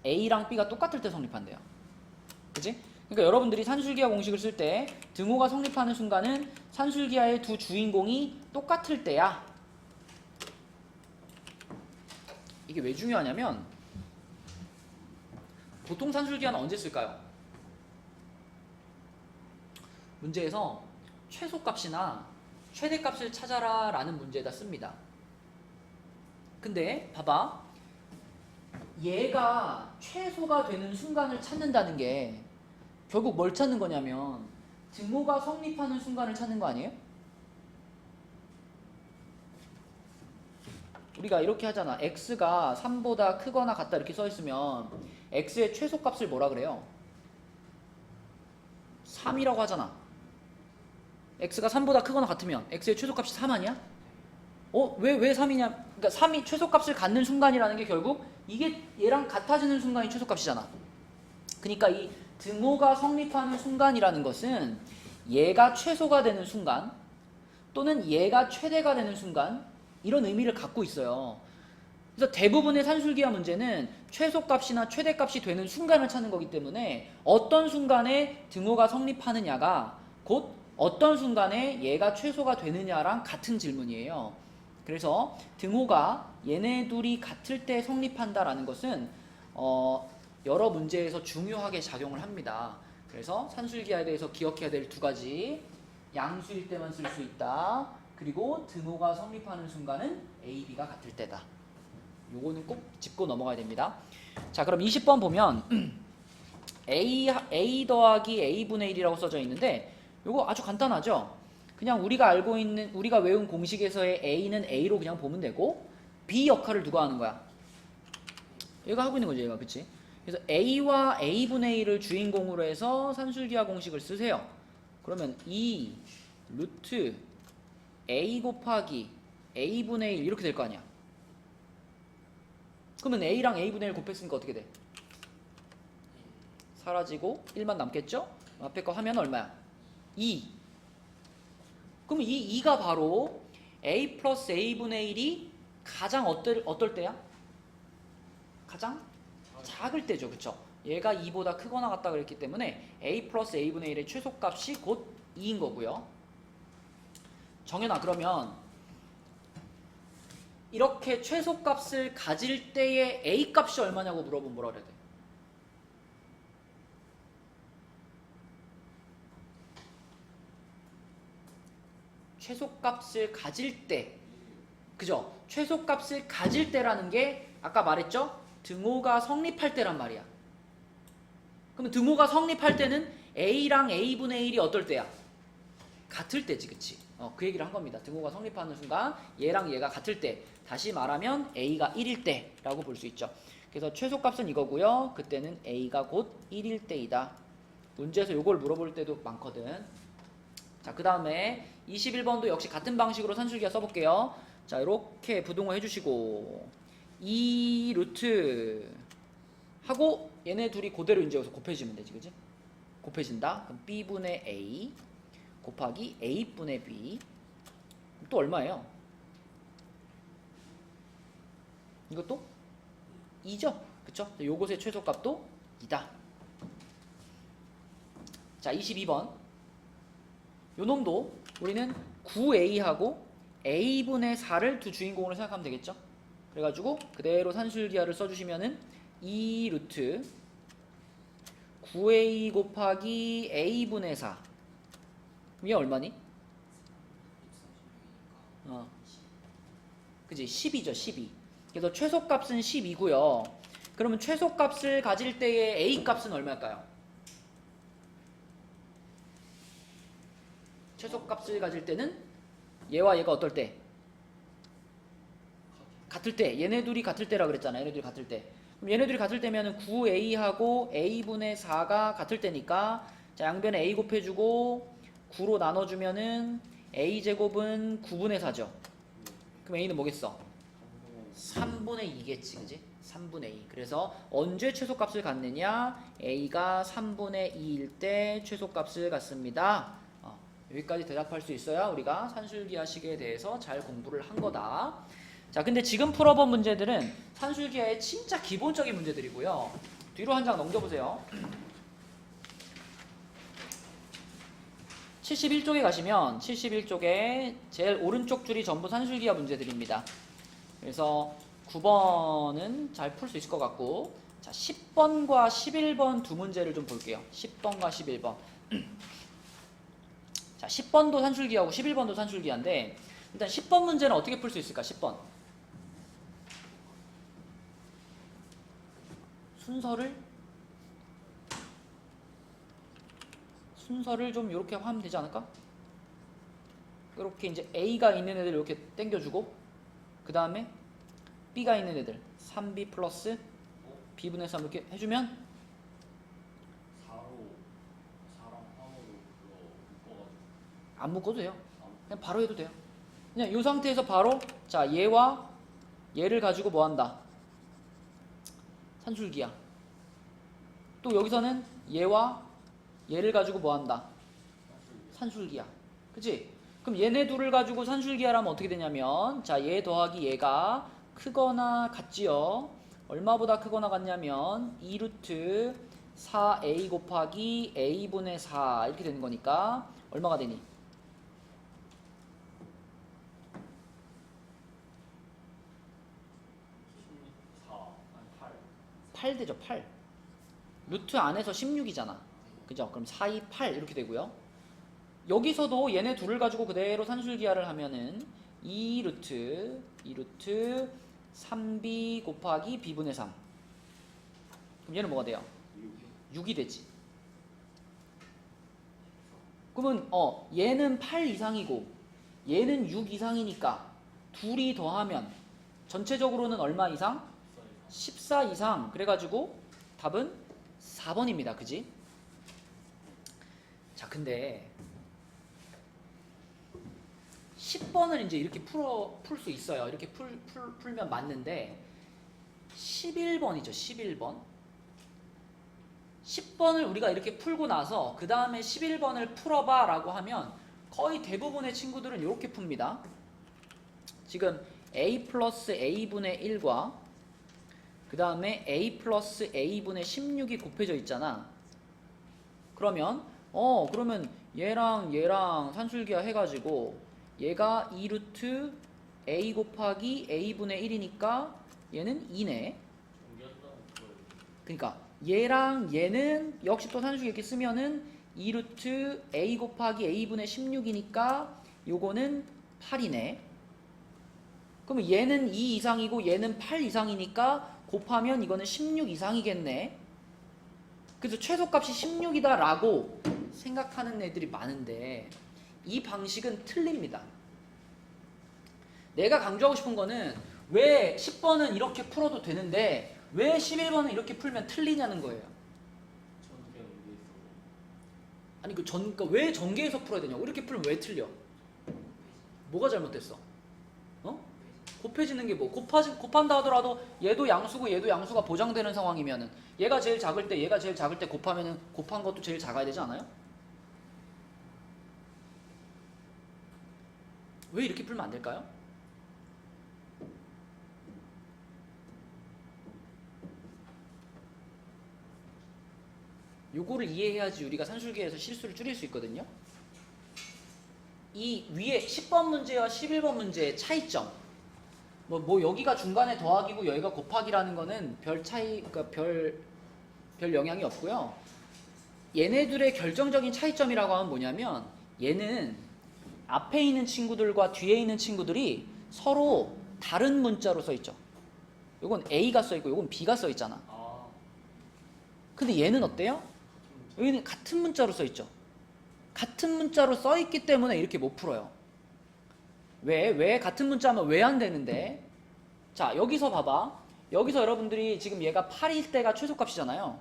A랑 B가 똑같을 때 성립한대요. 그치? 그러니까 여러분들이 산술기하 공식을 쓸 때 등호가 성립하는 순간은 산술기하의 두 주인공이 똑같을 때야. 이게 왜 중요하냐면 보통 산술기하는 언제 쓸까요? 문제에서 최소값이나 최대값을 찾아라 라는 문제에다 씁니다. 근데 봐봐, 얘가 최소가 되는 순간을 찾는다는 게 결국 뭘 찾는 거냐면 등호가 성립하는 순간을 찾는 거 아니에요? 우리가 이렇게 하잖아. x가 3보다 크거나 같다 이렇게 써 있으면 x의 최소값을 뭐라 그래요? 3이라고 하잖아. x가 3보다 크거나 같으면 x의 최소값이 3 아니야? 왜 3이냐? 그러니까 3이 최소값을 갖는 순간이라는 게 결국 이게 얘랑 같아지는 순간이 최소값이잖아. 그러니까 이 등호가 성립하는 순간이라는 것은 얘가 최소가 되는 순간 또는 얘가 최대가 되는 순간 이런 의미를 갖고 있어요. 그래서 대부분의 산술기하 문제는 최소값이나 최대값이 되는 순간을 찾는 거기 때문에 어떤 순간에 등호가 성립하느냐가 곧 어떤 순간에 얘가 최소가 되느냐랑 같은 질문이에요. 그래서 등호가 얘네 둘이 같을 때 성립한다라는 것은 여러 문제에서 중요하게 작용을 합니다. 그래서 산술기하에 대해서 기억해야 될 두 가지, 양수일 때만 쓸 수 있다. 그리고 등호가 성립하는 순간은 A, B가 같을 때다. 요거는 꼭 짚고 넘어가야 됩니다. 자, 그럼 20번 보면 A 더하기 A분의 1이라고 써져 있는데 요거 아주 간단하죠? 그냥 우리가 알고 있는, 우리가 외운 공식에서의 A는 A로 그냥 보면 되고 B 역할을 누가 하는 거야? 얘가 하고 있는 거지, 얘가. 그치? 그래서 A와 A분의 1을 주인공으로 해서 산술기하 공식을 쓰세요. 그러면 2 루트 A 곱하기 A분의 1 이렇게 될 거 아니야. 그러면 A랑 A분의 1 곱했으니까 어떻게 돼? 사라지고 1만 남겠죠? 앞에 거 하면 얼마야? 2. 그럼 이 2가 바로 A 플러스 A분의 1이 가장 어떨 때야? 가장 작을 때죠. 그쵸? 얘가 2보다 크거나 같다 그랬기 때문에 A 플러스 A분의 1의 최소값이 곧 2인 거고요. 정연아, 그러면 이렇게 최소값을 가질 때의 A값이 얼마냐고 물어보면 뭐라 그래야 돼? 최소값을 가질 때, 그죠? 최소값을 가질 때라는 게 아까 말했죠? 등호가 성립할 때란 말이야. 그러면 등호가 성립할 때는 A랑 A분의 1이 어떨 때야? 같을 때지, 그치? 그 얘기를 한 겁니다. 등호가 성립하는 순간 얘랑 얘가 같을 때, 다시 말하면 A가 1일 때라고 볼 수 있죠. 그래서 최소값은 이거고요. 그때는 A가 곧 1일 때이다. 문제에서 이걸 물어볼 때도 많거든. 자, 그 다음에 21번도 역시 같은 방식으로 산술기하 써볼게요. 자, 이렇게 부등호 해주시고 2 루트 하고 얘네 둘이 그대로 이제 여기서 곱해지면 되지, 그지? 곱해진다. 그럼 B분의 A 곱하기 A분의 B 또 얼마예요? 이것도 2죠? 그쵸? 요것의 최소값도 2다. 자, 22번 요 놈도 우리는 9A하고 A분의 4를 두 주인공으로 생각하면 되겠죠? 그래가지고 그대로 산술기하를 써주시면은 2 루트 9A 곱하기 A분의 4 이게 얼마니? 그지? 10이죠, 12. 그래서 최소값은 10이고요. 그러면 최소값을 가질 때의 A값은 얼마일까요? 최소값을 가질 때는 얘와 얘가 어떨 때? 같을 때. 얘네 둘이 같을 때라 그랬잖아. 얘네 둘이 같을 때. 그럼 얘네 둘이 같을 때면은 9A하고 A분의 4가 같을 때니까 자, 양변에 A 곱해주고 9로 나눠주면은 A제곱은 9분의 4죠. 그럼 A는 뭐겠어? 3분의 2겠지, 그지? 3분의 2. 그래서 언제 최소값을 갖느냐? A가 3분의 2일 때 최소값을 갖습니다. 여기까지 대답할 수 있어야 우리가 산술기하식에 대해서 잘 공부를 한 거다. 자, 근데 지금 풀어본 문제들은 산술기하의 진짜 기본적인 문제들이고요. 뒤로 한 장 넘겨보세요. 71쪽에 가시면 71쪽에 제일 오른쪽 줄이 전부 산술기하 문제들입니다. 그래서 9번은 잘 풀 수 있을 것 같고, 자 10번과 11번 두 문제를 좀 볼게요. 10번과 11번. 자 10번도 산술기하고 11번도 산술기한데, 일단 10번 문제는 어떻게 풀 수 있을까? 10번 순서를 좀 이렇게 하면 되지 않을까? 이렇게 이제 A가 있는 애들 이렇게 당겨주고, 그 다음에 B가 있는 애들 3B 플러스 B분의 3 이렇게 해주면 4랑 3으로 묶어가지고 안 묶어도 돼요. 그냥 바로 해도 돼요. 그냥 이 상태에서 바로 자 얘와 얘를 가지고 뭐 한다? 산술기야. 또 여기서는 얘와 얘를 가지고 뭐 한다? 산술기야. 그치? 그럼 얘네 둘을 가지고 산술기하라면 어떻게 되냐면, 자 얘 더하기 얘가 크거나 같지요. 얼마보다 크거나 같냐면 2루트 4a 곱하기 a분의 4 이렇게 되는 거니까 얼마가 되니? 8 되죠. 8 루트 안에서 16이잖아. 그죠? 그럼 4, 2, 8 이렇게 되고요. 여기서도 얘네 둘을 가지고 그대로 산술기하를 하면은 2루트 3b 곱하기 b분의 3. 그럼 얘는 뭐가 돼요? 6이 되지. 그러면 얘는 8 이상이고 얘는 6 이상이니까 둘이 더하면 전체적으로는 얼마 이상? 14 이상. 그래가지고 답은 4번입니다. 그지? 자, 근데 10번을 이제 이렇게 풀 수 있어요. 이렇게 풀면 맞는데 11번이죠. 11번. 10번을 우리가 이렇게 풀고 나서 그 다음에 11번을 풀어봐 라고 하면 거의 대부분의 친구들은 이렇게 풉니다. 지금 a 플러스 a분의 1과 그 다음에 a 플러스 a분의 16이 곱해져 있잖아. 그러면 얘랑 산술기하 해가지고 얘가 2루트 a 곱하기 a분의 1이니까 얘는 2네. 그러니까 얘랑 얘는 역시 또 산술기 이렇게 쓰면은 2루트 a 곱하기 a분의 16이니까 요거는 8이네. 그러면 얘는 2 이상이고 얘는 8 이상이니까 곱하면 이거는 16 이상이겠네. 그래서 최소값이 16이다 라고 생각하는 애들이 많은데 이 방식은 틀립니다. 내가 강조하고 싶은 거는 왜 10번은 이렇게 풀어도 되는데 왜 11번은 이렇게 풀면 틀리냐는 거예요. 아니 그러니까 왜 전개해서 풀어야 되냐고. 이렇게 풀면 왜 틀려? 뭐가 잘못됐어? 곱해지는 게 뭐? 곱한다 하더라도 얘도 양수고 얘도 양수가 보장되는 상황이면은 얘가 제일 작을 때 곱하면은 곱한 것도 제일 작아야 되지 않아요? 왜 이렇게 풀면 안 될까요? 요거를 이해해야지 우리가 산술기에서 실수를 줄일 수 있거든요. 이 위에 10번 문제와 11번 문제의 차이점. 뭐 여기가 중간에 더하기고 여기가 곱하기라는 거는 별 차이, 그러니까 별 영향이 없고요. 얘네들의 결정적인 차이점이라고 하면 뭐냐면 얘는 앞에 있는 친구들과 뒤에 있는 친구들이 서로 다른 문자로 써 있죠. 요건 A가 써 있고 요건 B가 써 있잖아. 근데 얘는 어때요? 여기는 같은 문자로 써 있죠. 같은 문자로 써 있기 때문에 이렇게 못 풀어요. 왜 같은 문자면 왜 안 되는데? 자, 여기서 봐봐. 여기서 여러분들이 지금 얘가 8일 때가 최소값이잖아요.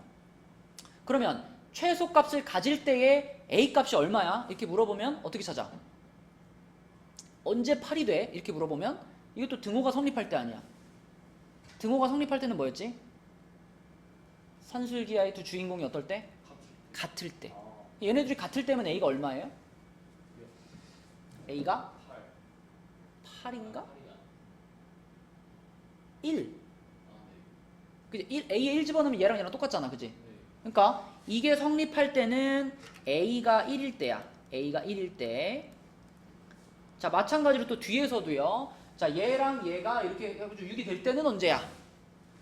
그러면 최소값을 가질 때의 A 값이 얼마야? 이렇게 물어보면 어떻게 찾아? 언제 8이 돼? 이렇게 물어보면 이것도 등호가 성립할 때 아니야. 등호가 성립할 때는 뭐였지? 산술기하의 두 주인공이 어떨 때? 같을 때. 얘네들이 같을 때면 A가 얼마예요? A가 8인가? 1. 그치? A에 1 집어넣으면 얘랑 똑같잖아. 그치? 그러니까 이게 성립할 때는 A가 1일 때야. a가 1일 때, 자 마찬가지로 또 뒤에서도요. 자 얘랑 얘가 이렇게 해가지고 6이 될 때는 언제야?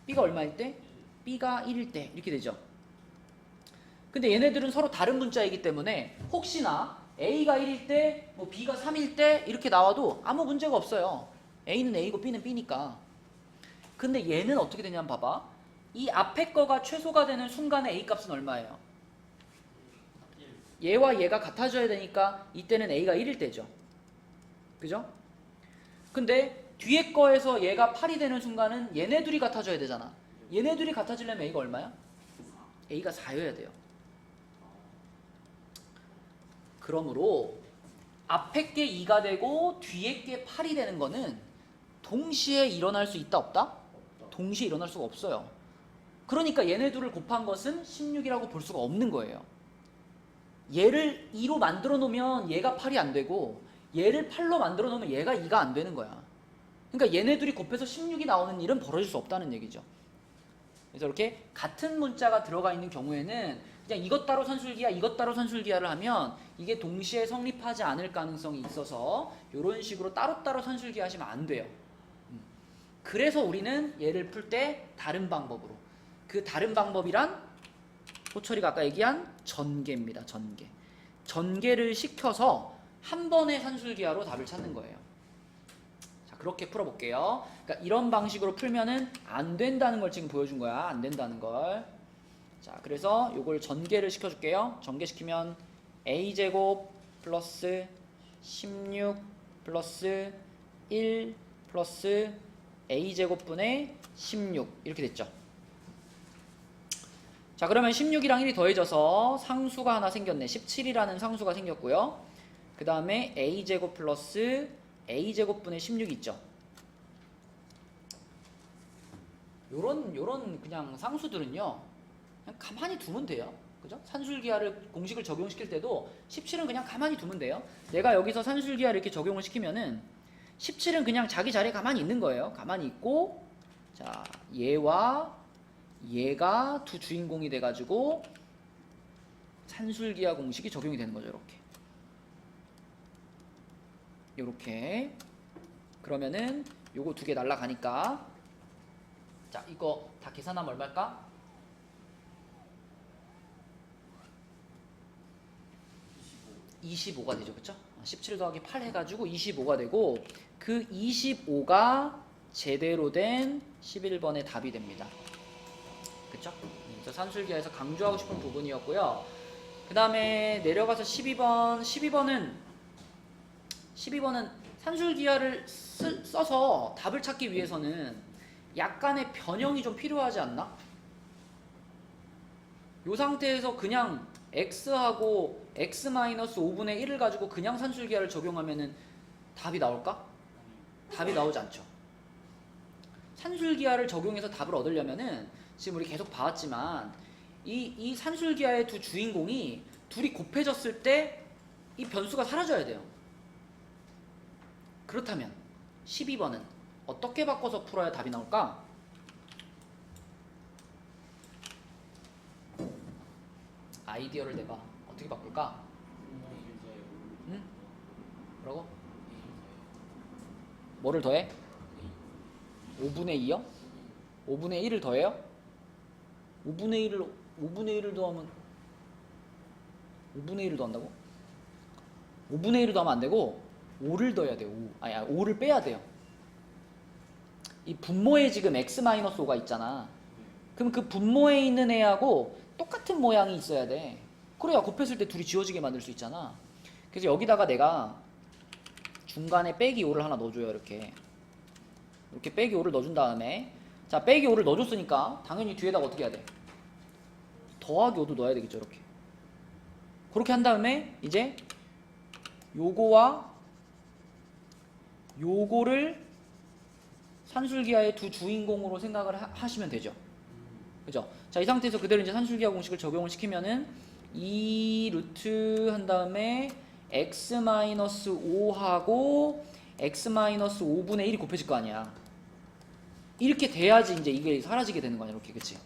b가 얼마일 때? b가 1일 때 이렇게 되죠. 근데 얘네들은 서로 다른 문자이기 때문에 혹시나 a가 1일 때, 뭐 b가 3일 때 이렇게 나와도 아무 문제가 없어요. a는 a고 b는 b니까. 근데 얘는 어떻게 되냐면 봐봐. 이 앞에 거가 최소가 되는 순간에 a 값은 얼마예요? 얘와 얘가 같아져야 되니까 이때는 a가 1일 때죠. 그죠? 근데 뒤에 거에서 얘가 8이 되는 순간은 얘네 둘이 같아져야 되잖아. 얘네 둘이 같아지려면 a가 얼마야? a가 4여야 돼요. 그러므로 앞에 게 2가 되고 뒤에 게 8이 되는 거는 동시에 일어날 수 있다 없다? 동시에 일어날 수가 없어요. 그러니까 얘네 둘을 곱한 것은 16이라고 볼 수가 없는 거예요. 얘를 2로 만들어 놓으면 얘가 8이 안 되고 얘를 8로 만들어 놓으면 얘가 2가 안 되는 거야. 그러니까 얘네 둘이 곱해서 16이 나오는 일은 벌어질 수 없다는 얘기죠. 그래서 이렇게 같은 문자가 들어가 있는 경우에는 그냥 이것 따로 산술기하, 이것 따로 산술기하를 하면 이게 동시에 성립하지 않을 가능성이 있어서 이런 식으로 따로따로 산술기 하시면 안 돼요. 그래서 우리는 얘를 풀 때 다른 방법으로, 그 다른 방법이란 호철이가 아까 얘기한 전개입니다. 전개. 전개를 시켜서 한 번의 산술기하로 답을 찾는 거예요. 자, 그렇게 풀어볼게요. 그러니까 이런 방식으로 풀면은 안 된다는 걸 지금 보여준 거야. 안 된다는 걸. 자, 그래서 요걸 전개를 시켜줄게요. 전개시키면 a제곱 플러스 16 플러스 1 플러스 a제곱분의 16 이렇게 됐죠. 자, 그러면 16이랑 1이 더해져서 상수가 하나 생겼네. 17이라는 상수가 생겼고요. 그 다음에 a제곱 플러스 a제곱분의 16 있죠. 요런 그냥 상수들은요, 그냥 가만히 두면 돼요. 그죠? 산술기하를 공식을 적용시킬 때도 17은 그냥 가만히 두면 돼요. 내가 여기서 산술기하를 이렇게 적용을 시키면은 17은 그냥 자기 자리에 가만히 있는 거예요. 가만히 있고, 자, 얘와 얘가 두 주인공이 돼가지고 산술기하 공식이 적용이 되는 거죠. 요렇게. 그러면은 요거 두 개 날라가니까, 자, 이거 다 계산하면 얼마일까? 25가 되죠. 그쵸? 17 더하기 8 해가지고 25가 되고, 그 25가 제대로 된 11번의 답이 됩니다. 그쵸? 그래서 산술기하에서 강조하고 싶은 부분이었고요. 그 다음에 내려가서 12번은 산술기하를 써서 답을 찾기 위해서는 약간의 변형이 좀 필요하지 않나? 이 상태에서 그냥 x하고 x-5분의 1을 가지고 그냥 산술기하를 적용하면은 답이 나올까? 답이 나오지 않죠. 산술기하를 적용해서 답을 얻으려면은 지금 우리 계속 봐왔지만 이 산술기하의 두 주인공이 둘이 곱해졌을 때 이 변수가 사라져야 돼요. 그렇다면 12번은 어떻게 바꿔서 풀어야 답이 나올까? 아이디어를 내봐. 어떻게 바꿀까? 응? 뭐라고? 뭐를 더해? 5분의 2요? 5분의 1을 더해요? 5분의 1을 더하면 5분의 1을 더한다고? 5분의 1을 더하면 안 되고 5를 더해야 돼요. 5를 빼야 돼요. 이 분모에 지금 x-5가 있잖아. 그럼 그 분모에 있는 애하고 똑같은 모양이 있어야 돼. 그래야 곱했을 때 둘이 지워지게 만들 수 있잖아. 그래서 여기다가 내가 중간에 빼기 5를 하나 넣어줘요. 이렇게 빼기 5를 넣어준 다음에, 자, 빼기 5를 넣어줬으니까 당연히 뒤에다가 어떻게 해야 돼? 더하기 5도 넣어야 되겠죠. 이렇게. 그렇게 한 다음에 이제 요거와 요거를 산술기하의 두 주인공으로 생각을 하시면 되죠. 그죠? 자, 이 상태에서 그대로 이제 산술기하 공식을 적용을 시키면은 2 루트 한 다음에 x-5하고 x-5분의 1이 곱해질 거 아니야. 이렇게 돼야지 이제 이게 사라지게 되는 거 아니야. 이렇게. 그치?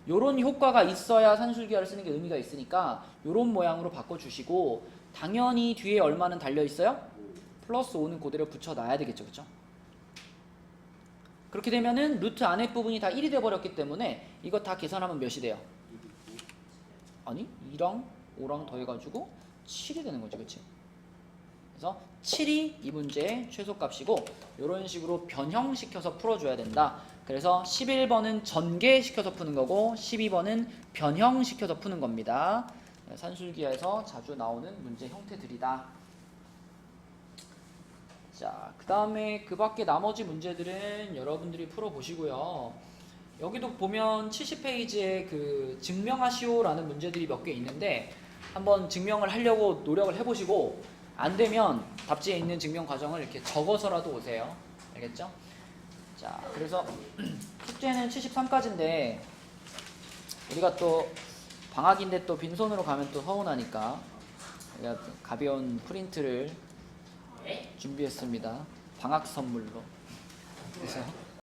요런 효과가 있어야 산술기하를 쓰는 게 의미가 있으니까 요런 모양으로 바꿔주시고, 당연히 뒤에 얼마는 달려 있어요? 플러스 5는 그대로 붙여놔야 되겠죠, 그렇죠? 그렇게 되면은 루트 안에 부분이 다 1이 돼버렸기 때문에 이거 다 계산하면 몇이 돼요? 아니 2랑 5랑 더해가지고 7이 되는 거지, 그렇지? 그래서 7이 이 문제의 최소값이고 이런 식으로 변형시켜서 풀어줘야 된다. 그래서 11번은 전개시켜서 푸는 거고 12번은 변형시켜서 푸는 겁니다. 산술기에서 자주 나오는 문제 형태들이다. 자, 그 다음에 그 밖에 나머지 문제들은 여러분들이 풀어보시고요. 여기도 보면 70페이지에 그 증명하시오라는 문제들이 몇 개 있는데 한번 증명을 하려고 노력을 해보시고 안 되면 답지에 있는 증명 과정을 이렇게 적어서라도 오세요. 알겠죠? 자, 그래서 숙제는 73까지인데 우리가 또 방학인데 또 빈손으로 가면 또 서운하니까 우리가 또 가벼운 프린트를 준비했습니다. 방학 선물로. 그래서